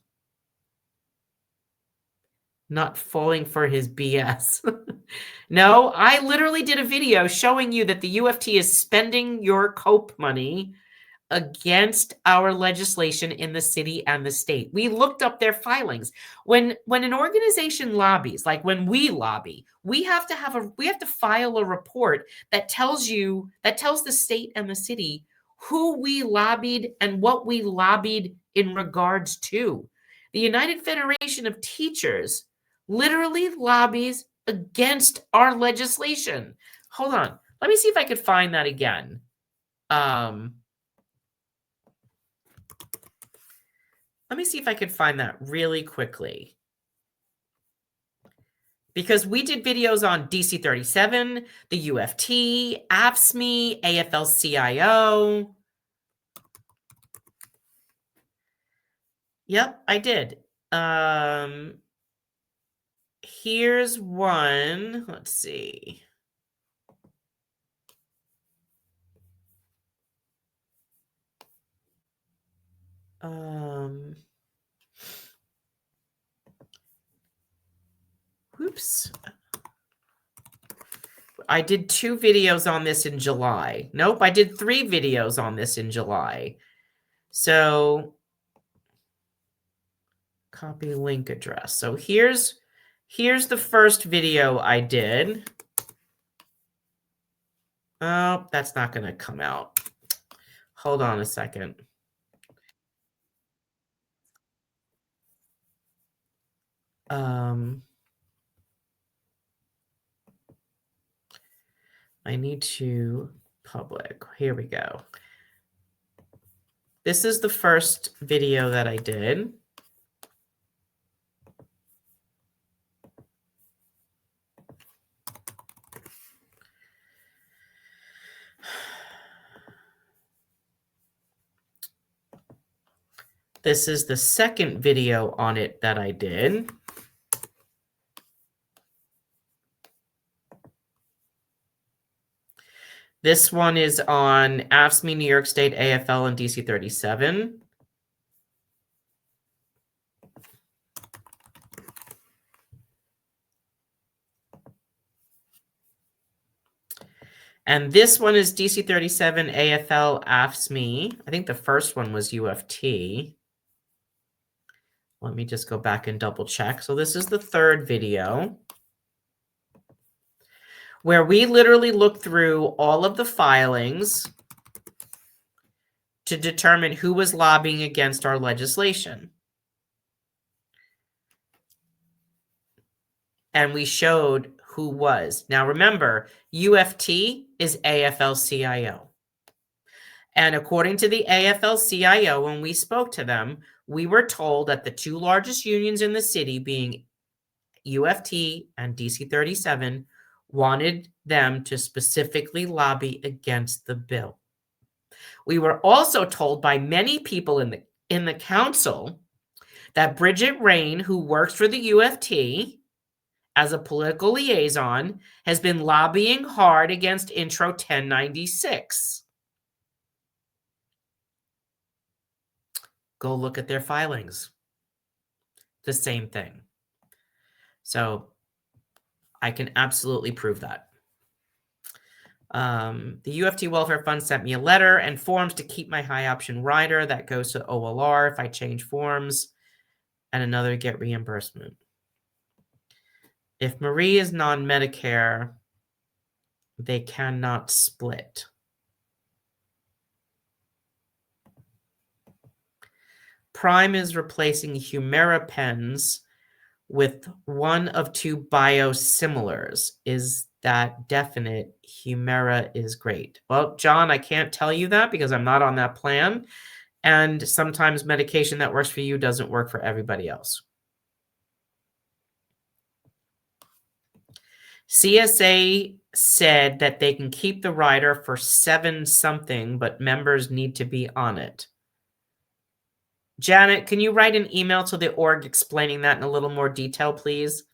Not falling for his BS. No, I literally did a video showing you that the UFT is spending your COPE money against our legislation in the city and the state. We looked up their filings. When an organization lobbies, like when we lobby, we have to file a report that tells the state and the city who we lobbied and what we lobbied in regards to. The United Federation of Teachers literally lobbies against our legislation. Hold on. Let me see if I could find that again. Let me see if I could find that really quickly. Because we did videos on DC 37, the UFT, AFSCME, AFL-CIO. Yep, I did. Here's one. Let's see. Whoops. I did 2 videos on this in July. Nope, I did 3 videos on this in July. So copy link address. So here's the first video I did. Oh, that's not going to come out. Hold on a second. I need to public. Here we go. This is the first video that I did. This is the second video on it that I did. This one is on AFSCME, New York State, AFL, and DC 37. And this one is DC 37, AFL, AFSCME. I think the first one was UFT. Let me just go back and double check. So this is the third video. where we literally look through all of the filings to determine who was lobbying against our legislation. And we showed who was. Now remember, UFT is AFL-CIO. And according to the AFL-CIO, when we spoke to them, we were told that the two largest unions in the city, being UFT and DC-37, wanted them to specifically lobby against the bill. We were also told by many people in the council that Bridget Rain, who works for the UFT as a political liaison, has been lobbying hard against Intro 1096. Go look at their filings. The same thing. So I can absolutely prove that. The UFT Welfare Fund sent me a letter and forms to keep my high option rider. That goes to OLR if I change forms, and another get reimbursement. If Marie is non-Medicare, they cannot split. Prime is replacing Humira pens with one of two biosimilars. Is that definite? Humira is great. Well, John, I can't tell you that because I'm not on that plan. And sometimes medication that works for you doesn't work for everybody else. CSA said that they can keep the rider for 7 something, but members need to be on it. Janet, can you write an email to the org explaining that in a little more detail, please?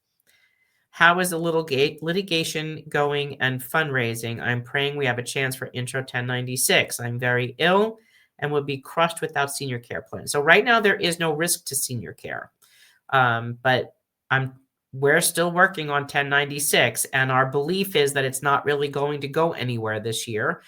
How is the litigation going and fundraising? I'm praying we have a chance for Intro 1096. I'm very ill and would be crushed without senior care plan. So right now there is no risk to senior care, but we're still working on 1096, and our belief is that it's not really going to go anywhere this year.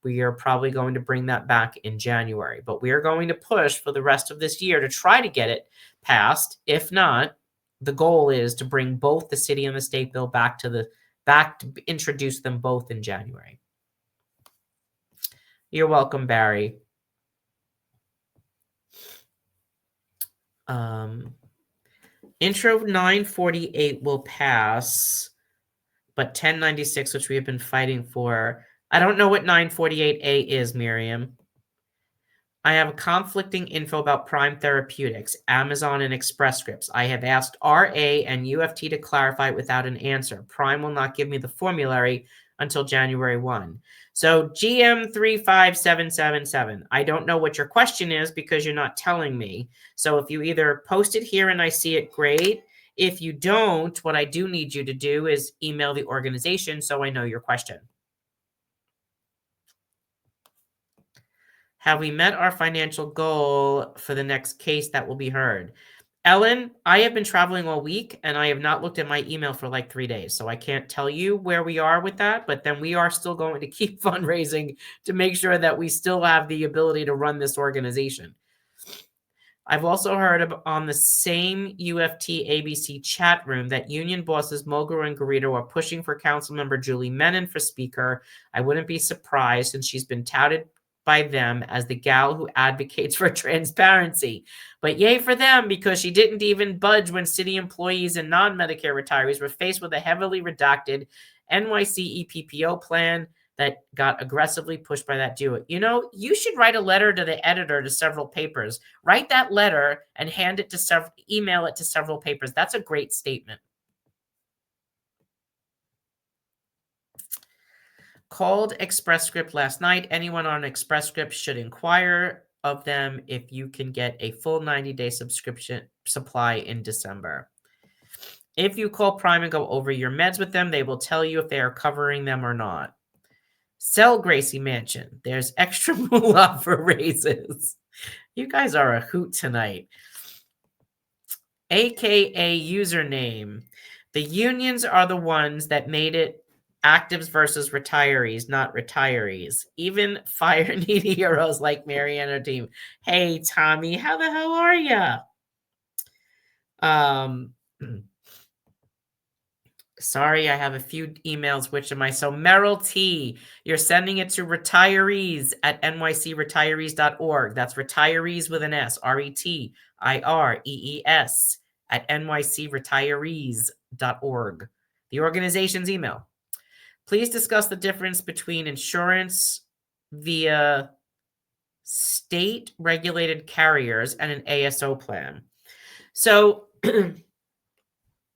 We are probably going to bring that back in January, but we are going to push for the rest of this year to try to get it passed. If not, the goal is to bring both the city and the state bill back to introduce them both in January. You're welcome, Barry. Intro 948 will pass, but 1096, which we have been fighting for, I don't know what 948A is, Miriam. I have conflicting info about Prime Therapeutics, Amazon, and Express Scripts. I have asked RA and UFT to clarify without an answer. Prime will not give me the formulary until January 1. So GM35777, I don't know what your question is because you're not telling me. So if you either post it here and I see it, great. If you don't, what I do need you to do is email the organization so I know your question. Have we met our financial goal for the next case that will be heard? Ellen, I have been traveling all week and I have not looked at my email for like 3 days. So I can't tell you where we are with that, but then we are still going to keep fundraising to make sure that we still have the ability to run this organization. I've also heard on the same UFT ABC chat room that union bosses Mulgrew and Garrido are pushing for Councilmember Julie Menon for Speaker. I wouldn't be surprised since she's been touted by them as the gal who advocates for transparency. But yay for them, because she didn't even budge when city employees and non-Medicare retirees were faced with a heavily redacted NYC EPPO plan that got aggressively pushed by that duo. You know, you should write a letter to the editor to several papers. Write that letter and email it to several papers. That's a great statement. Called Express Script last night. Anyone on Express Script should inquire of them if you can get a full 90-day subscription supply in December. If you call Prime and go over your meds with them, they will tell you if they are covering them or not. Sell Gracie Mansion. There's extra moolah for raises. You guys are a hoot tonight. AKA username. The unions are the ones that made it actives versus retirees, not retirees. Even fire needy heroes like Mary and her team. Hey, Tommy, how the hell are you? Sorry, I have a few emails. Which am I? So Merrill T, you're sending it to retirees at nycretirees.org. That's retirees with an S, RETIREES at nycretirees.org. The organization's email. Please discuss the difference between insurance via state regulated carriers and an ASO plan. So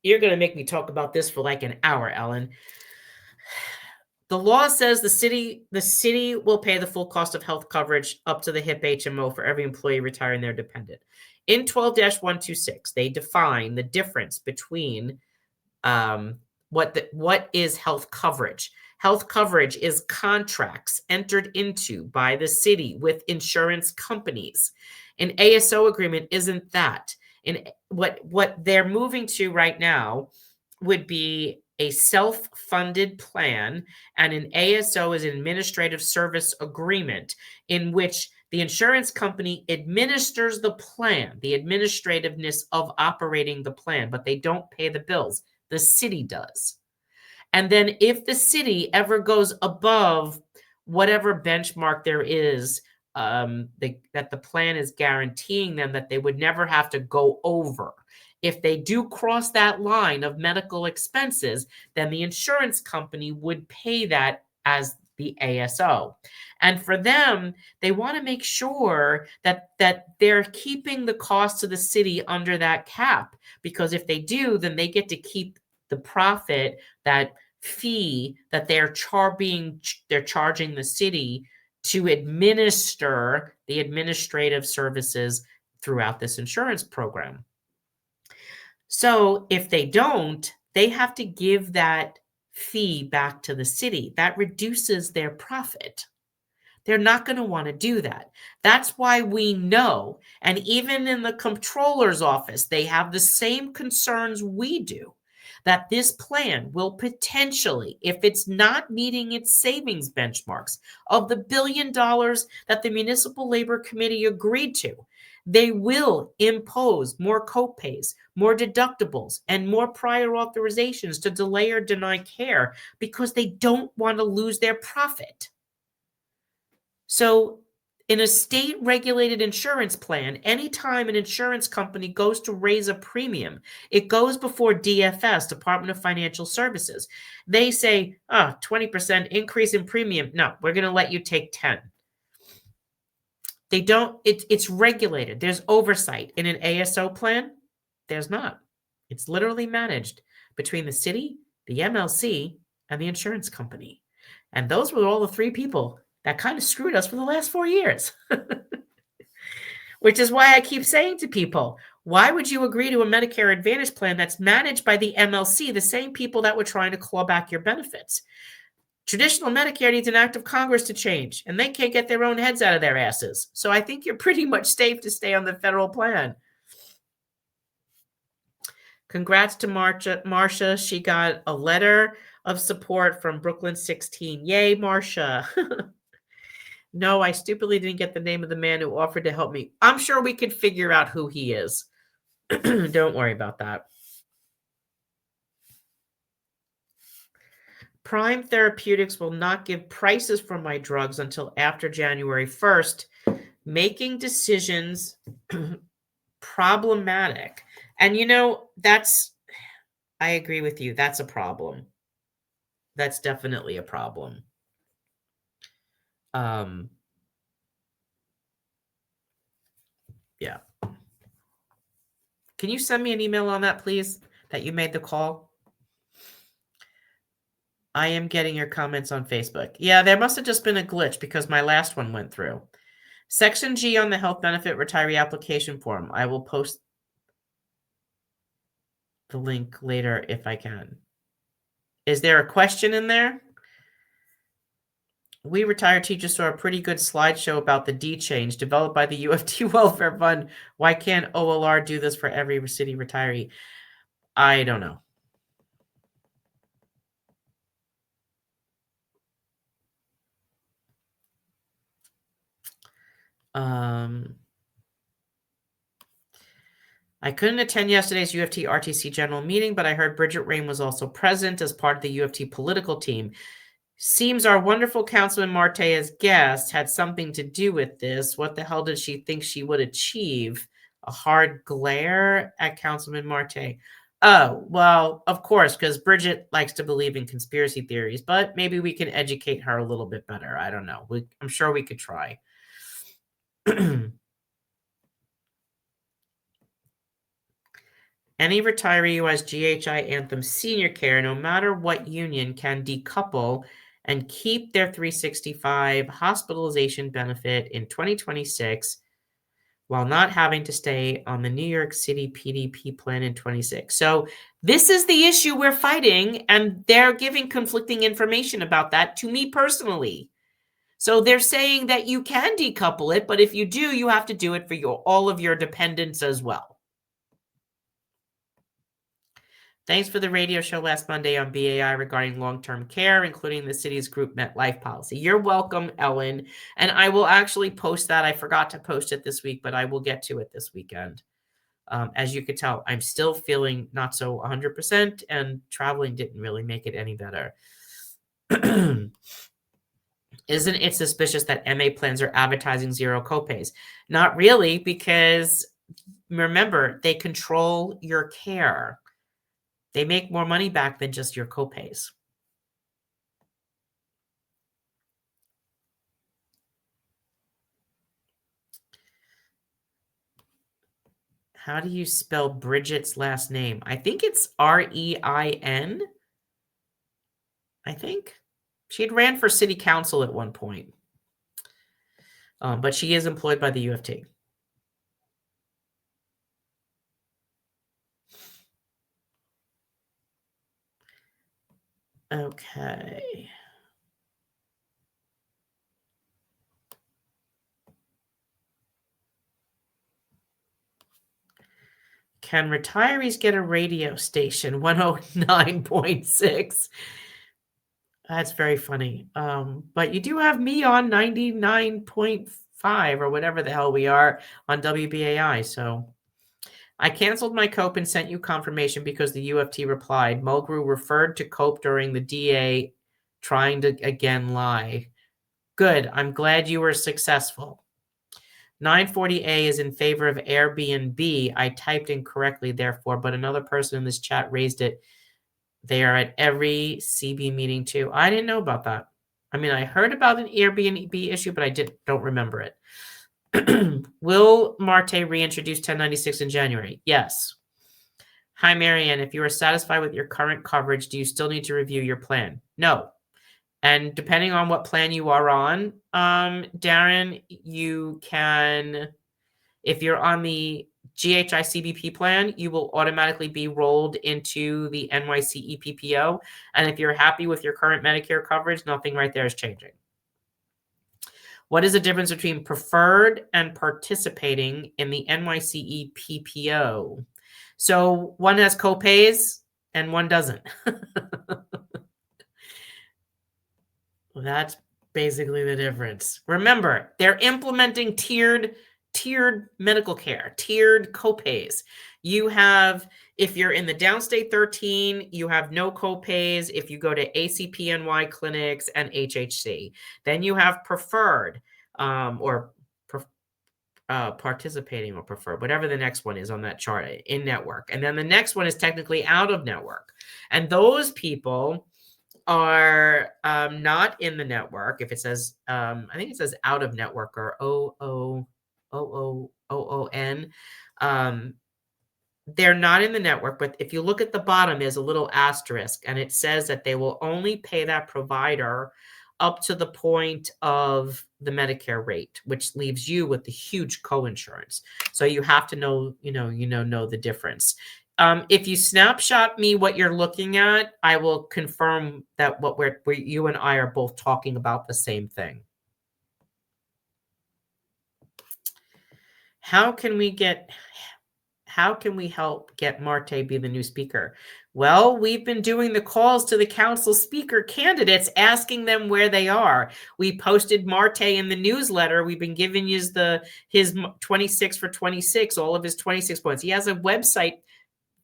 you're going to make me talk about this for like an hour, Ellen. The law says the city will pay the full cost of health coverage up to the HIP HMO for every employee retiring their dependent. In 12-126, they define the difference between what is health coverage. Health coverage is contracts entered into by the city with insurance companies. An ASO agreement isn't that. And what they're moving to right now would be a self-funded plan, and an ASO is an administrative service agreement in which the insurance company administers the plan, the administrativeness of operating the plan, but they don't pay the bills. The city does. And then if the city ever goes above whatever benchmark there is, that the plan is guaranteeing them that they would never have to go over. If they do cross that line of medical expenses, then the insurance company would pay that as the ASO. And for them, they want to make sure that they're keeping the cost of the city under that cap, because if they do, then they get to keep the profit, that fee that they're charging the city to administer the administrative services throughout this insurance program. So if they don't, they have to give that fee back to the city. That reduces their profit. They're not going to want to do that. That's why we know, and even in the comptroller's office, they have the same concerns we do, that this plan will potentially, if it's not meeting its savings benchmarks of the $1 billion that the Municipal Labor Committee agreed to, they will impose more copays, more deductibles, and more prior authorizations to delay or deny care because they don't want to lose their profit. So in a state-regulated insurance plan, anytime an insurance company goes to raise a premium, it goes before DFS, Department of Financial Services. They say, 20% increase in premium. No, we're going to let you take 10. They don't, it's regulated. There's oversight. In an ASO plan, there's not. It's literally managed between the city, the MLC, and the insurance company. And those were all the three people that kind of screwed us for the last 4 years. Which is why I keep saying to people, why would you agree to a Medicare Advantage plan that's managed by the MLC, the same people that were trying to claw back your benefits? Traditional Medicare needs an act of Congress to change, and they can't get their own heads out of their asses. So I think you're pretty much safe to stay on the federal plan. Congrats to Marcia. She got a letter of support from Brooklyn 16. Yay, Marcia. No, I stupidly didn't get the name of the man who offered to help me. I'm sure we could figure out who he is. Don't worry about that. Prime Therapeutics will not give prices for my drugs until after January 1st, making decisions problematic. And I agree with you. That's a problem. That's definitely a problem. Yeah. Can you send me an email on that, please, that you made the call? I am getting your comments on Facebook. Yeah, there must have just been a glitch because my last one went through. Section G on the health benefit retiree application form. I will post the link later if I can. Is there a question in there? We retired teachers saw a pretty good slideshow about the D change developed by the UFT Welfare Fund. Why can't OLR do this for every city retiree? I don't know. I couldn't attend yesterday's UFT RTC general meeting, but I heard Bridget Rain was also present as part of the UFT political team. Seems our wonderful Councilman Marte as guest had something to do with this. What the hell did she think she would achieve? A hard glare at Councilman Marte. Oh, well, of course, because Bridget likes to believe in conspiracy theories, but maybe we can educate her a little bit better. I don't know. I'm sure we could try. Any retiree who has GHI Anthem senior care, no matter what union, can decouple and keep their 365 hospitalization benefit in 2026 while not having to stay on the New York City PDP plan in 26. So this is the issue we're fighting, and they're giving conflicting information about that to me personally. So they're saying that you can decouple it, but if you do, you have to do it for all of your dependents as well. Thanks for the radio show last Monday on BAI regarding long-term care, including the city's group MetLife policy. You're welcome, Ellen. And I will actually post that. I forgot to post it this week, but I will get to it this weekend. As you could tell, I'm still feeling not so 100%, and traveling didn't really make it any better. Isn't it suspicious that MA plans are advertising zero copays? Not really, because remember, they control your care. They make more money back than just your copays. How do you spell Bridget's last name? I think it's Rein. I think she had ran for city council at one point, but she is employed by the UFT. Okay. Can retirees get a radio station? 109.6. That's very funny. But you do have me on 99.5 or whatever the hell we are on WBAI. So I canceled my COPE and sent you confirmation because the UFT replied. Mulgrew referred to COPE during the DA trying to again lie. Good. I'm glad you were successful. 940A is in favor of Airbnb. I typed incorrectly, therefore, but another person in this chat raised it. They are at every CB meeting too. I didn't know about that. I mean, I heard about an Airbnb issue, but I don't remember it. Will Marte reintroduce 1096 in January? Yes. Hi, Marianne. If you are satisfied with your current coverage, do you still need to review your plan? No. And depending on what plan you are on, Darren, you can, if you're on the GHI CBP plan, you will automatically be rolled into the NYC EPPO. And if you're happy with your current Medicare coverage, nothing right there is changing. What is the difference between preferred and participating in the NYC EPPO? So one has copays and one doesn't. That's basically the difference. Remember, they're implementing tiered medical care, tiered copays. You have, if you're in the downstate 13, you have no copays if you go to ACPNY clinics and HHC. Then you have preferred or participating or preferred, whatever the next one is on that chart, in network. And then the next one is technically out of network. And those people are not in the network. If it says, I think it says out of network or OOOOON, they're not in the network. But if you look at the bottom, there's a little asterisk, and it says that they will only pay that provider up to the point of the Medicare rate, which leaves you with the huge coinsurance. So you have to know the difference. If you snapshot me what you're looking at, I will confirm that what you and I are both talking about the same thing. How can we help get Marte be the new speaker? Well, we've been doing the calls to the council speaker candidates, asking them where they are. We posted Marte in the newsletter. We've been giving you his 26 for 26, all of his 26 points. He has a website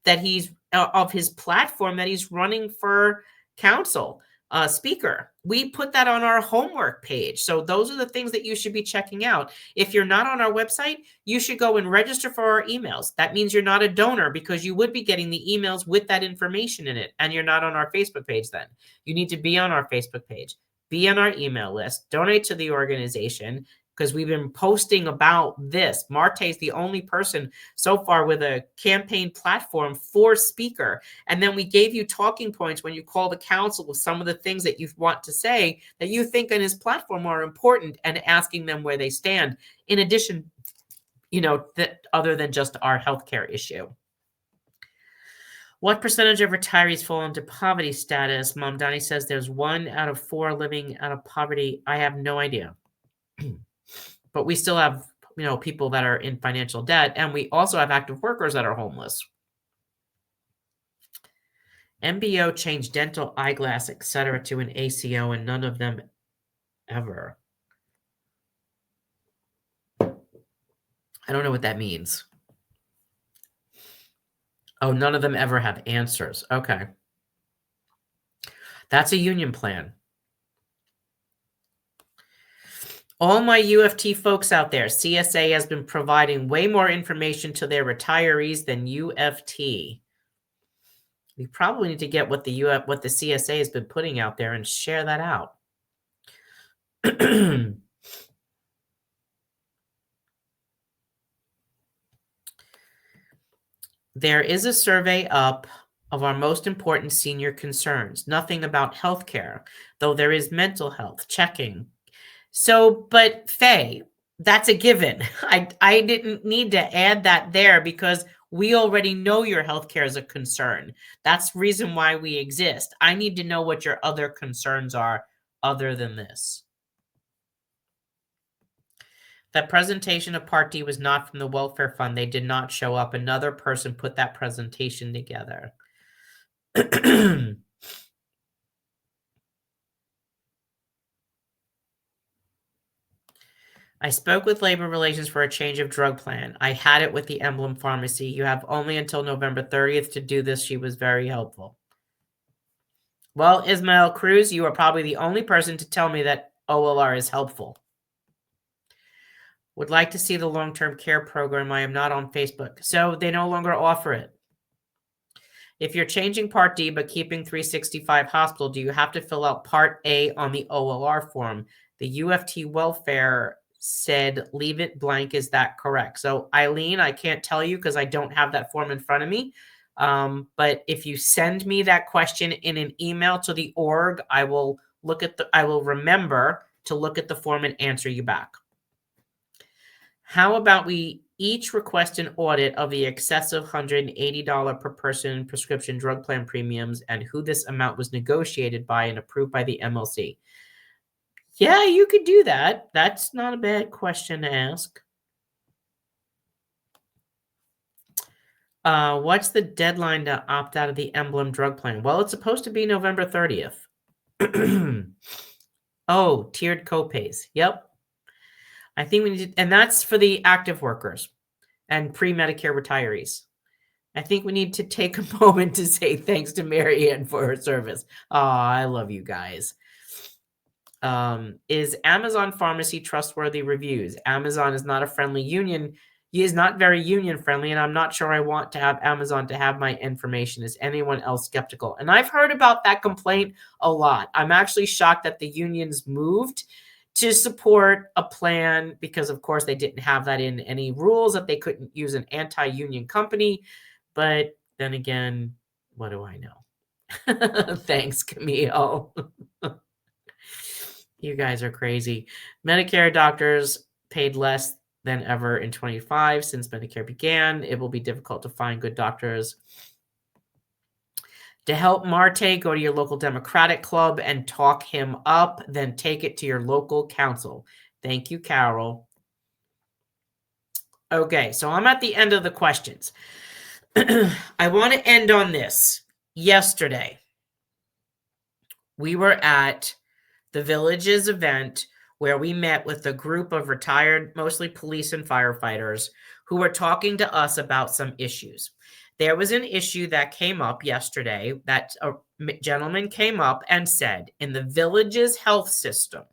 that he's of his platform that he's running for council speaker. We put that on our homework page. So those are the things that you should be checking out. If you're not on our website, you should go and register for our emails. That means you're not a donor, because you would be getting the emails with that information in it, and you're not on our Facebook page then. You need to be on our Facebook page, be on our email list, donate to the organization, because we've been posting about this. Marte is the only person so far with a campaign platform for speaker. And then we gave you talking points when you call the council with some of the things that you want to say that you think on his platform are important, and asking them where they stand. In addition, that other than just our healthcare issue. What percentage of retirees fall into poverty status? Mom Donnie says there's 1 out of 4 living out of poverty. I have no idea. But we still have, people that are in financial debt, and we also have active workers that are homeless. MBO changed dental, eyeglass, etc. to an ACO, and none of them ever. I don't know what that means. Oh, none of them ever have answers. Okay. That's a union plan. All my UFT folks out there, CSA has been providing way more information to their retirees than UFT. We probably need to get what the CSA has been putting out there and share that out. There is a survey up of our most important senior concerns. Nothing about healthcare, though there is mental health checking. So, but Faye, that's a given. I didn't need to add that there, because we already know your healthcare is a concern. That's the reason why we exist. I need to know what your other concerns are other than this. That presentation of Part D was not from the welfare fund. They did not show up. Another person put that presentation together. I spoke with labor relations for a change of drug plan. I had it with the Emblem Pharmacy. You have only until November 30th to do this. She was very helpful. Well, Ismael Cruz, you are probably the only person to tell me that OLR is helpful. Would like to see the long-term care program. I am not on Facebook. So they no longer offer it. If you're changing Part D but keeping 365 hospital, do you have to fill out Part A on the OLR form? The UFT welfare said leave it blank. Is that correct? So Eileen, I can't tell you because I don't have that form in front of me. But if you send me that question in an email to the org, I will remember to look at the form and answer you back. How about we each request an audit of the excessive $180 per person prescription drug plan premiums and who this amount was negotiated by and approved by the MLC? Yeah, you could do that. That's not a bad question to ask. What's the deadline to opt out of the Emblem drug plan? Well, it's supposed to be November 30th. Oh, tiered copays. Yep. I think we need to, and that's for the active workers and pre-Medicare retirees. I think we need to take a moment to say thanks to Mary Ann for her service. Oh, I love you guys. Is Amazon Pharmacy trustworthy reviews? Amazon is not a friendly union. He is not very union friendly, and I'm not sure I want to have Amazon to have my information. Is anyone else skeptical? And I've heard about that complaint a lot. I'm actually shocked that the unions moved to support a plan because, of course, they didn't have that in any rules that they couldn't use an anti-union company. But then again, what do I know? Thanks, Camille. You guys are crazy. Medicare doctors paid less than ever in 25 since Medicare began. It will be difficult to find good doctors. To help Marte, go to your local Democratic club and talk him up, then take it to your local council. Thank you, Carol. Okay, so I'm at the end of the questions. I want to end on this. yesterday, we were at the Villages event where we met with a group of retired, mostly police and firefighters, who were talking to us about some issues. There was an issue that came up yesterday that a gentleman came up and said in the Villages health system,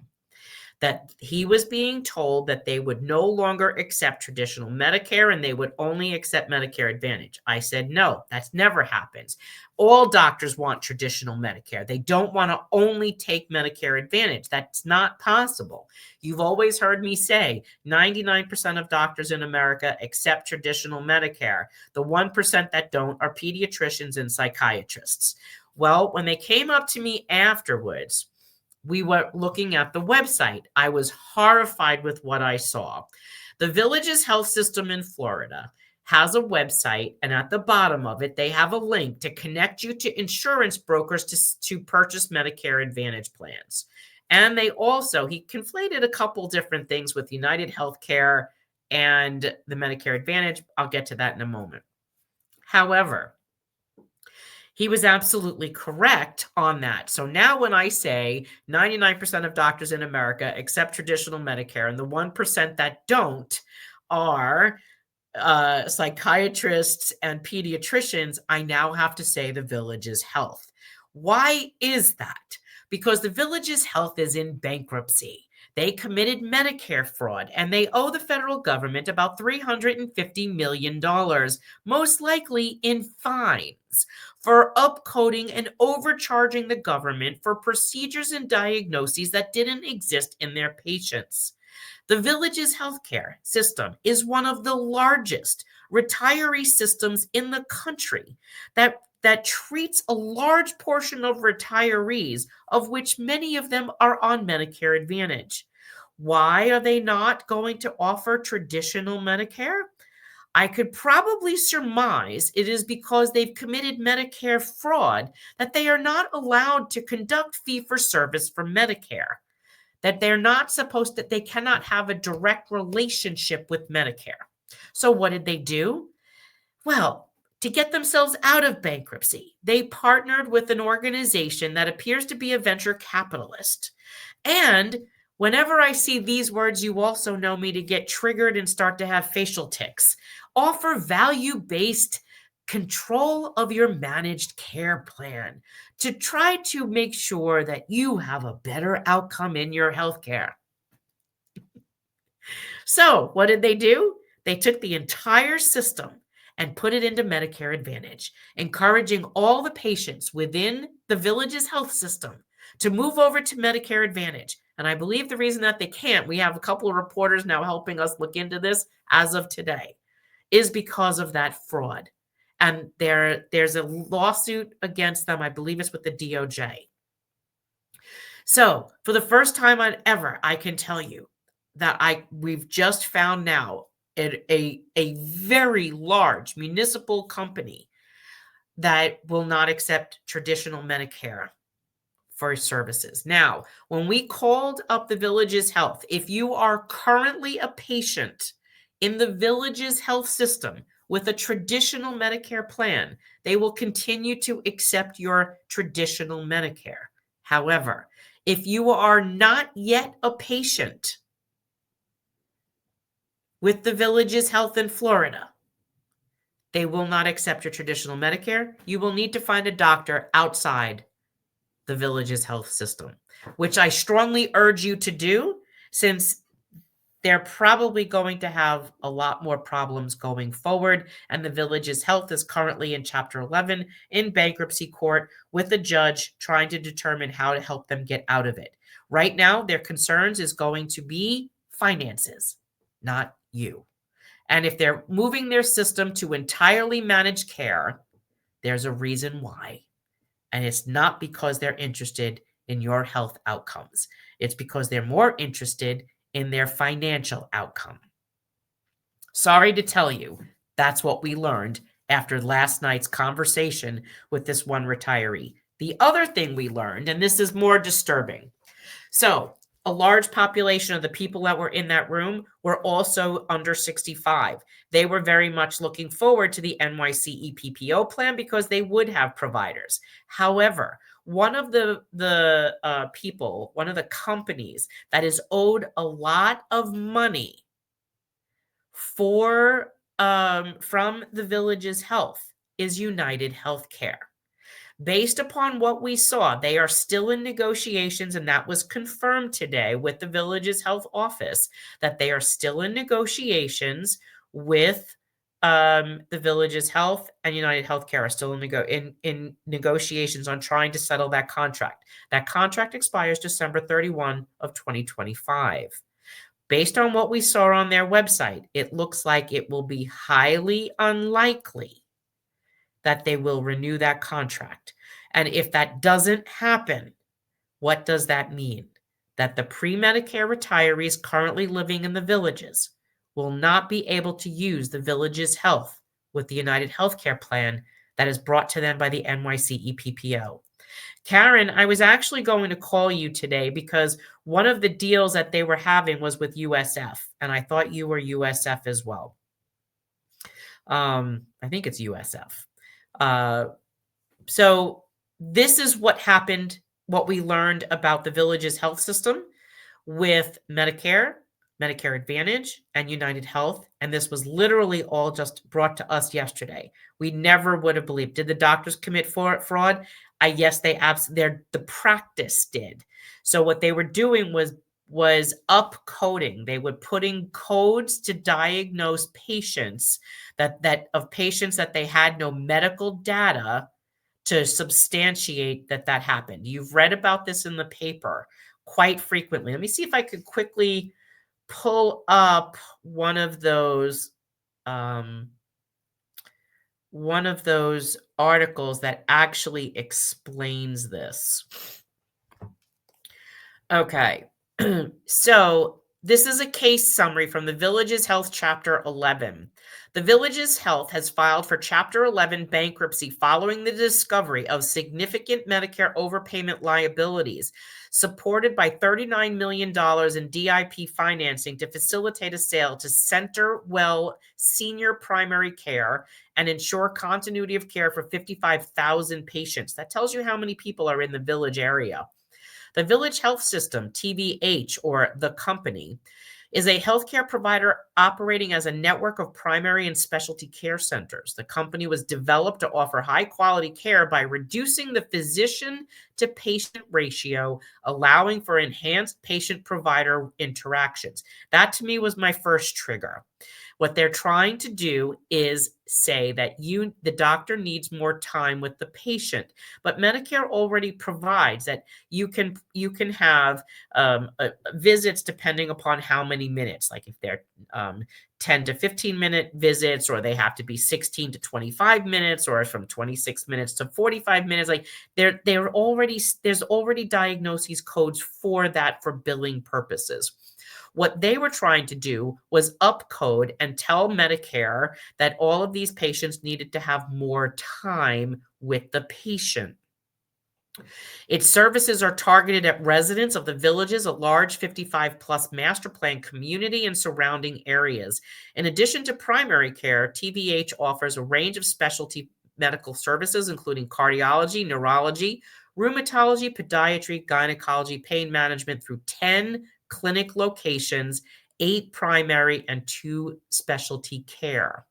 that he was being told that they would no longer accept traditional Medicare and they would only accept Medicare Advantage. I said, no, that's never happens. All doctors want traditional Medicare. They don't want to only take Medicare Advantage. That's not possible. You've always heard me say 99% of doctors in America accept traditional Medicare. The 1% that don't are pediatricians and psychiatrists. Well, when they came up to me afterwards, we were looking at the website. I was horrified with what I saw. The Villages Health System in Florida has a website, and at the bottom of it, they have a link to connect you to insurance brokers to purchase Medicare Advantage plans. And they also, he conflated a couple different things with United Healthcare and the Medicare Advantage. I'll get to that in a moment. However, he was absolutely correct on that. So now when I say 99% of doctors in America accept traditional Medicare and the 1% that don't are psychiatrists and pediatricians, I now have to say the Villages Health. Why is that? Because the Villages Health is in bankruptcy. They committed Medicare fraud and they owe the federal government about $350 million, most likely in fines, for upcoding and overcharging the government for procedures and diagnoses that didn't exist in their patients. The Villages healthcare system is one of the largest retiree systems in the country that treats a large portion of retirees, of which many of them are on Medicare Advantage. Why are they not going to offer traditional Medicare? I could probably surmise it is because they've committed Medicare fraud that they are not allowed to conduct fee-for-service for Medicare, that they're not supposed to, they cannot have a direct relationship with Medicare. So what did they do? Well, to get themselves out of bankruptcy, they partnered with an organization that appears to be a venture capitalist. And whenever I see these words, you also know me to get triggered and start to have facial tics. Offer value-based control of your managed care plan to try to make sure that you have a better outcome in your healthcare. So what did they do? They took the entire system and put it into Medicare Advantage, encouraging all the patients within the Villages health system to move over to Medicare Advantage. And I believe the reason that they can't, we have a couple of reporters now helping us look into this as of today, is because of that fraud. And there's a lawsuit against them. I believe it's with the DOJ. So for the first time ever, I can tell you that we've just found now a very large municipal company that will not accept traditional Medicare for services. Now, when we called up the Villages Health, if you are currently a patient in the Villages Health system with a traditional Medicare plan, they will continue to accept your traditional Medicare. However, if you are not yet a patient with the Villages Health in Florida, they will not accept your traditional Medicare. You will need to find a doctor outside the Villages Health system, which I strongly urge you to do, since they're probably going to have a lot more problems going forward. And the Villages Health is currently in Chapter 11 in bankruptcy court with a judge trying to determine how to help them get out of it. Right now, their concerns is going to be finances, not you. And if they're moving their system to entirely managed care, there's a reason why. And it's not because they're interested in your health outcomes. It's because they're more interested in their financial outcome. Sorry to tell you, that's what we learned after last night's conversation with this one retiree. The other thing we learned, and this is more disturbing. So a large population of the people that were in that room were also under 65. They were very much looking forward to the NYC EPPO plan because they would have providers. However, one of the people, one of the companies that is owed a lot of money for from the Village's Health is United Healthcare. Based upon what we saw, they are still in negotiations, and that was confirmed today with the Village's Health Office that they are still in negotiations with the Village's Health and United Healthcare are still in negotiations on trying to settle that contract. That contract expires December 31 of 2025. Based on what we saw on their website, it looks like it will be highly unlikely that they will renew that contract. And if that doesn't happen, what does that mean? That the pre-Medicare retirees currently living in the villages will not be able to use the village's health with the United Healthcare plan that is brought to them by the NYC EPPO. Karen, I was actually going to call you today because one of the deals that they were having was with USF, and I thought you were USF as well. I think it's USF. So this is what happened, what we learned about the Village's health system with Medicare, Medicare Advantage, and United Health. And this was literally all just brought to us yesterday. We never would have believed. Did the doctors commit fraud? Yes, the practice did. So what they were doing was upcoding. They were putting codes to diagnose patients of patients that they had no medical data to substantiate that happened. You've read about this in the paper quite frequently. Let me see if I could quickly pull up one of those articles that actually explains this. Okay. So this is a case summary from the Village's Health Chapter 11. The Village's Health has filed for Chapter 11 bankruptcy following the discovery of significant Medicare overpayment liabilities, supported by $39 million in DIP financing to facilitate a sale to CenterWell Senior Primary Care and ensure continuity of care for 55,000 patients. That tells you how many people are in the Village area. The Village Health System, TVH, or the company, is a healthcare provider operating as a network of primary and specialty care centers. The company was developed to offer high-quality care by reducing the physician-to-patient ratio, allowing for enhanced patient-provider interactions. That, to me, was my first trigger. What they're trying to do is say that the doctor needs more time with the patient, but Medicare already provides that you can have visits depending upon how many minutes, like if they're 10 to 15 minute visits, or they have to be 16 to 25 minutes, or from 26 minutes to 45 minutes. Like there's already diagnoses codes for that for billing purposes. What they were trying to do was upcode and tell Medicare that all of these patients needed to have more time with the patient. Its services are targeted at residents of the Villages, a large 55-plus master plan community and surrounding areas. In addition to primary care, TVH offers a range of specialty medical services, including cardiology, neurology, rheumatology, podiatry, gynecology, pain management through 10 clinic locations, 8 primary, and 2 specialty care.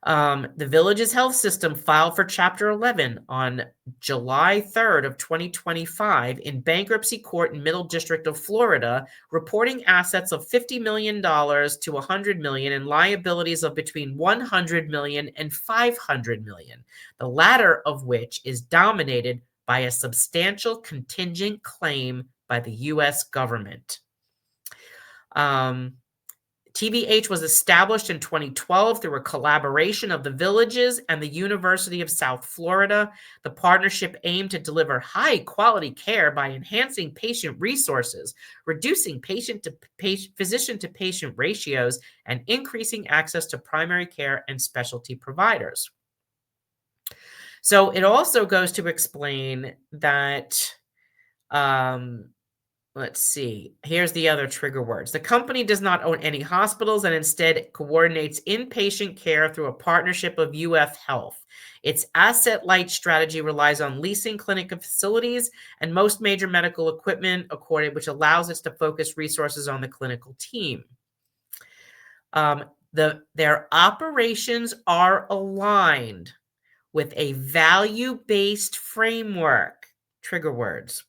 The Village's Health System filed for Chapter 11 on July 3rd of 2025 in bankruptcy court in Middle District of Florida, reporting assets of $50 million to $100 million and liabilities of between $100 million and $500 million, the latter of which is dominated by a substantial contingent claim by the U.S. government. TVH was established in 2012 through a collaboration of the Villages and the University of South Florida. The partnership aimed to deliver high-quality care by enhancing patient resources, reducing physician-to-patient ratios, and increasing access to primary care and specialty providers. So it also goes to explain that let's see. Here's the other trigger words. The company does not own any hospitals and instead coordinates inpatient care through a partnership of UF Health. Its asset-light strategy relies on leasing clinic facilities and most major medical equipment, which allows it to focus resources on the clinical team. Their operations are aligned with a value-based framework. Trigger words.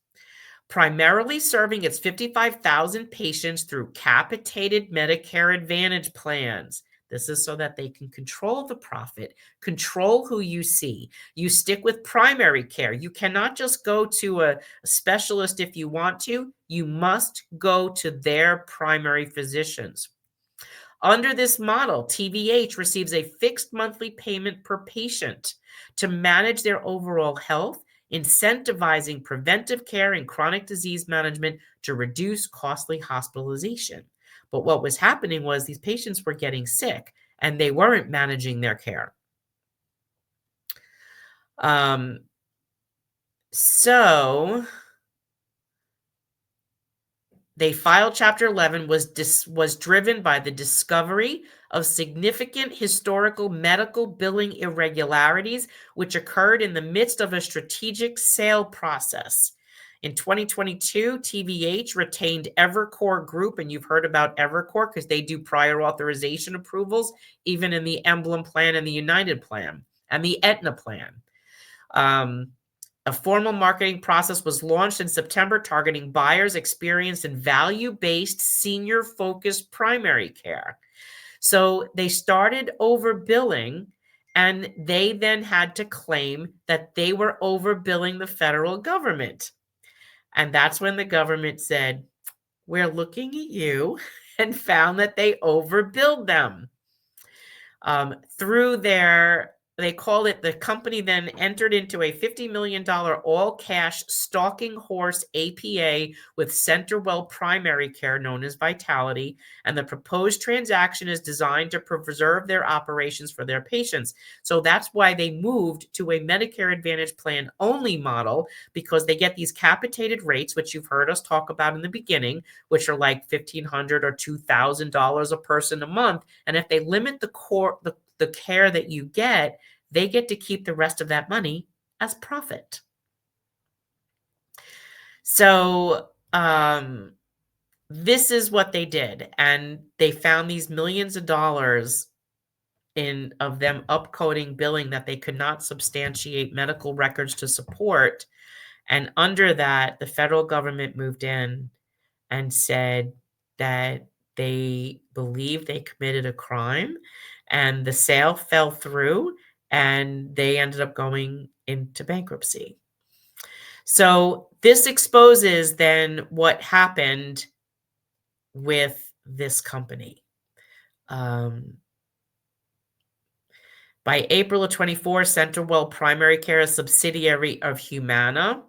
Primarily serving its 55,000 patients through capitated Medicare Advantage plans. This is so that they can control the profit, control who you see. You stick with primary care. You cannot just go to a specialist if you want to. You must go to their primary physicians. Under this model, TVH receives a fixed monthly payment per patient to manage their overall health, incentivizing preventive care and chronic disease management to reduce costly hospitalization. But what was happening was these patients were getting sick and they weren't managing their care. So they filed Chapter 11 was driven by the discovery of significant historical medical billing irregularities, which occurred in the midst of a strategic sale process. In 2022, TVH retained Evercore Group, and you've heard about Evercore because they do prior authorization approvals, even in the Emblem plan and the United plan and the Aetna plan. A formal marketing process was launched in September targeting buyers experienced in value-based, senior-focused primary care. So they started overbilling, and they then had to claim that they were overbilling the federal government. And that's when the government said, we're looking at you, and found that they overbilled them. They call it, the company then entered into a $50 million all-cash stalking horse APA with CenterWell Primary Care, known as Vitality, and the proposed transaction is designed to preserve their operations for their patients. So that's why they moved to a Medicare Advantage plan only model, because they get these capitated rates, which you've heard us talk about in the beginning, which are like $1,500 or $2,000 a person a month. And if they limit the care that you get, they get to keep the rest of that money as profit. So this is what they did. And they found these millions of dollars of them upcoding billing that they could not substantiate medical records to support. And under that, the federal government moved in and said that they believed they committed a crime, and the sale fell through, and they ended up going into bankruptcy. So this exposes then what happened with this company. By April of 24, CenterWell Primary Care, a subsidiary of Humana,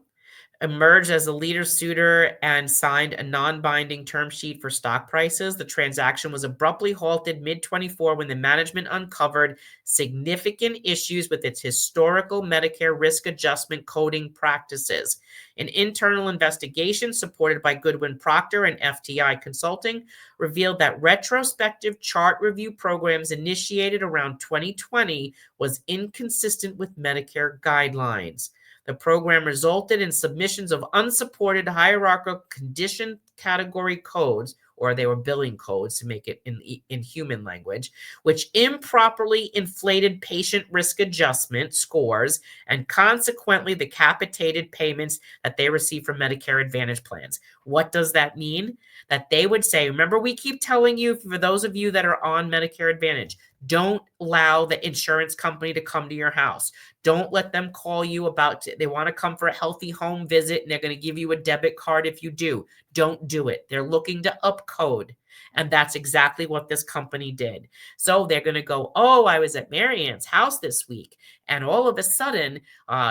emerged as a leader suitor and signed a non-binding term sheet for stock prices. The transaction was abruptly halted mid-24 when the management uncovered significant issues with its historical Medicare risk adjustment coding practices. An internal investigation supported by Goodwin Procter and FTI Consulting revealed that retrospective chart review programs initiated around 2020 was inconsistent with Medicare guidelines. The program resulted in submissions of unsupported hierarchical condition category codes, or they were billing codes to make it in human language, which improperly inflated patient risk adjustment scores and consequently the capitated payments that they receive from Medicare Advantage plans. What does that mean? That they would say, remember, we keep telling you, for those of you that are on Medicare Advantage, don't allow the insurance company to come to your house. Don't let them call you they want to come for a healthy home visit and they're going to give you a debit card if you do. Don't do it. They're looking to upcode. And that's exactly what this company did. So they're going to go, oh, I was at Mary Ann's house this week, and all of a sudden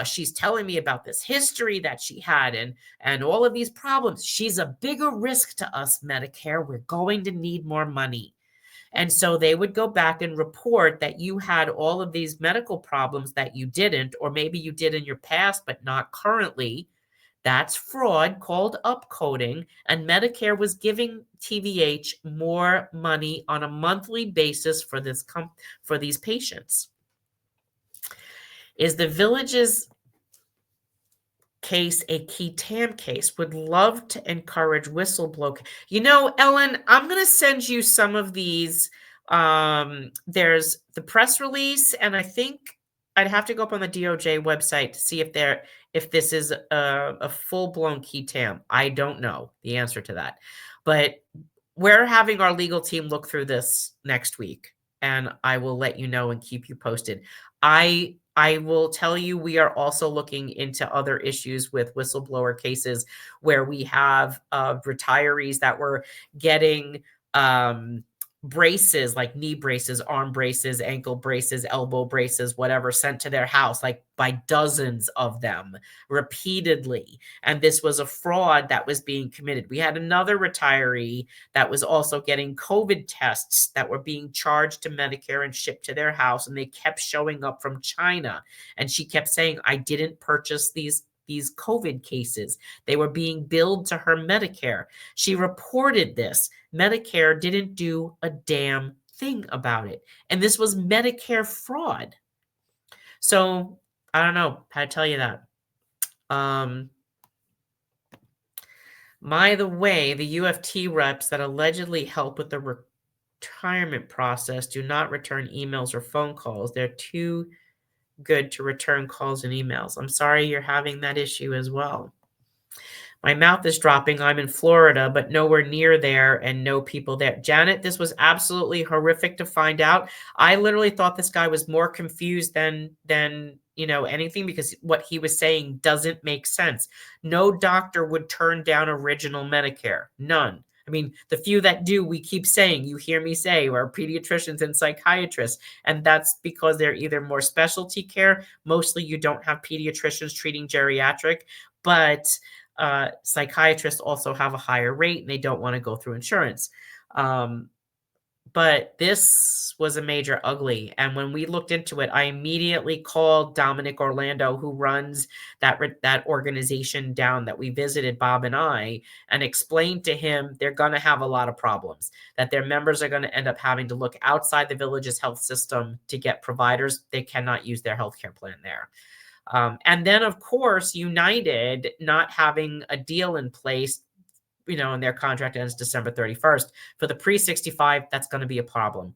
she's telling me about this history that she had and all of these problems. She's a bigger risk to us, Medicare. We're going to need more money. And so they would go back and report that you had all of these medical problems that you didn't, or maybe you did in your past, but not currently, That's fraud called upcoding, and Medicare was giving TVH more money on a monthly basis for for these patients. Is the Village's case a key TAM case? Would love to encourage whistleblower. You know, Ellen, I'm going to send you some of these. There's the press release, and I think I'd have to go up on the DOJ website to see if this is a full-blown key TAM. I don't know the answer to that, but we're having our legal team look through this next week, and I will let you know and keep you posted. I will tell you, we are also looking into other issues with whistleblower cases where we have retirees that were getting braces, like knee braces, arm braces, ankle braces, elbow braces, whatever, sent to their house, like by dozens of them repeatedly. And this was a fraud that was being committed. We had another retiree that was also getting COVID tests that were being charged to Medicare and shipped to their house, and they kept showing up from China. And she kept saying, I didn't purchase these COVID cases. They were being billed to her Medicare. She reported this. Medicare didn't do a damn thing about it. And this was Medicare fraud. So I don't know how to tell you that. By the way, the UFT reps that allegedly help with the retirement process do not return emails or phone calls. They're too good to return calls and emails. I'm sorry you're having that issue as well. My mouth is dropping. I'm in Florida, but nowhere near there and no people there. Janet, this was absolutely horrific to find out. I literally thought this guy was more confused than anything, because what he was saying doesn't make sense. No doctor would turn down original Medicare. None. I mean, the few that do, we keep saying, you hear me say, are pediatricians and psychiatrists. And that's because they're either more specialty care. Mostly you don't have pediatricians treating geriatric, but psychiatrists also have a higher rate and they don't want to go through insurance. But this was a major ugly. And when we looked into it, I immediately called Dominic Orlando, who runs that organization down that we visited, Bob and I, and explained to him they're going to have a lot of problems, that their members are going to end up having to look outside the Village's health system to get providers. They cannot use their healthcare plan there. And then, of course, United not having a deal in place, and their contract ends December 31st. For the pre-65, that's going to be a problem.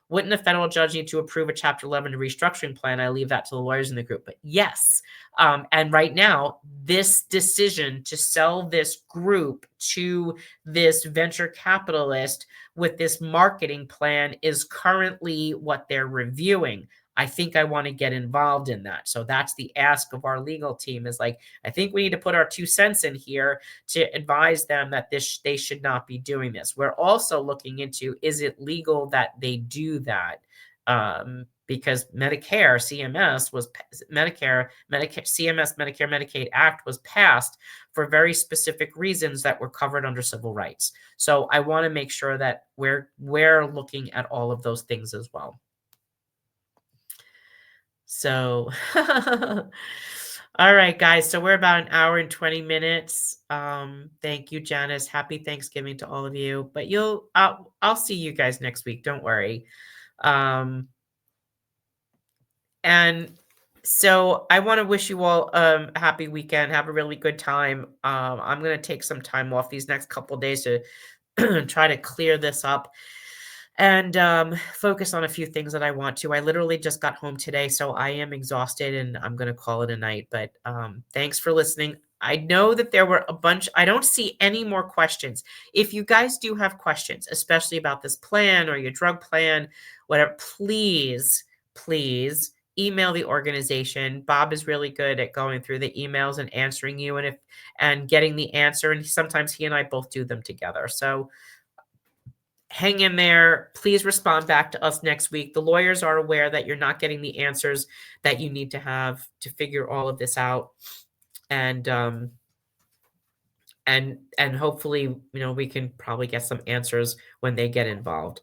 Wouldn't a federal judge need to approve a Chapter 11 restructuring plan? I leave that to the lawyers in the group. But yes, and right now, this decision to sell this group to this venture capitalist with this marketing plan is currently what they're reviewing. I think I want to get involved in that. So that's the ask of our legal team, is like, I think we need to put our 2 cents in here to advise them that they should not be doing this. We're also looking into, is it legal that they do that? Because Medicare, CMS Medicare Act was passed for very specific reasons that were covered under civil rights. So I want to make sure that we're looking at all of those things as well. So, all right, guys. So we're about 1 hour and 20 minutes. Thank you, Janice. Happy Thanksgiving to all of you. But I'll see you guys next week. Don't worry. And so I want to wish you all a happy weekend. Have a really good time. I'm going to take some time off these next couple of days to try to clear this up and focus on a few things that I want to. I literally just got home today, so I am exhausted, and I'm going to call it a night. But thanks for listening. I know that there were a bunch. I don't see any more questions. If you guys do have questions, especially about this plan or your drug plan, whatever, please email the organization. Bob is really good at going through the emails and answering you and getting the answer. And sometimes he and I both do them together. So hang in there. Please respond back to us next week. The lawyers are aware that you're not getting the answers that you need to have to figure all of this out. And hopefully, we can probably get some answers when they get involved.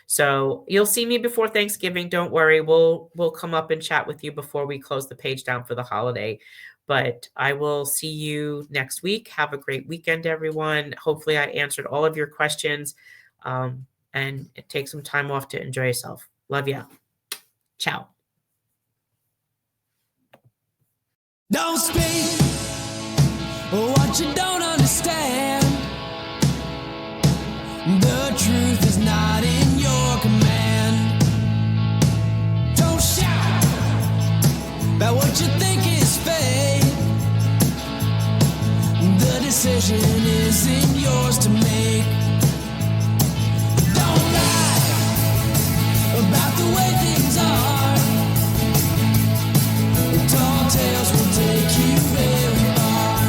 So you'll see me before Thanksgiving. Don't worry. We'll come up and chat with you before we close the page down for the holiday. But I will see you next week. Have a great weekend, everyone. Hopefully, I answered all of your questions. And take some time off to enjoy yourself. Love ya. Ciao. Don't speak what you don't understand. The truth is not in your command. Don't shout about what you think is fake. The decision isn't yours to make. Don't lie about the way things are. Tall tales will take you very far.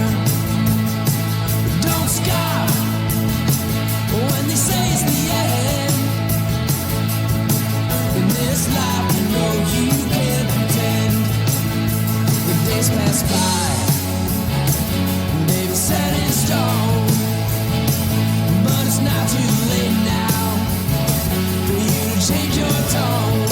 Don't scoff when they say it's the end. In this life, you know you can't pretend. The days pass by, baby, set in stone. But it's not too late now for you to change your tone.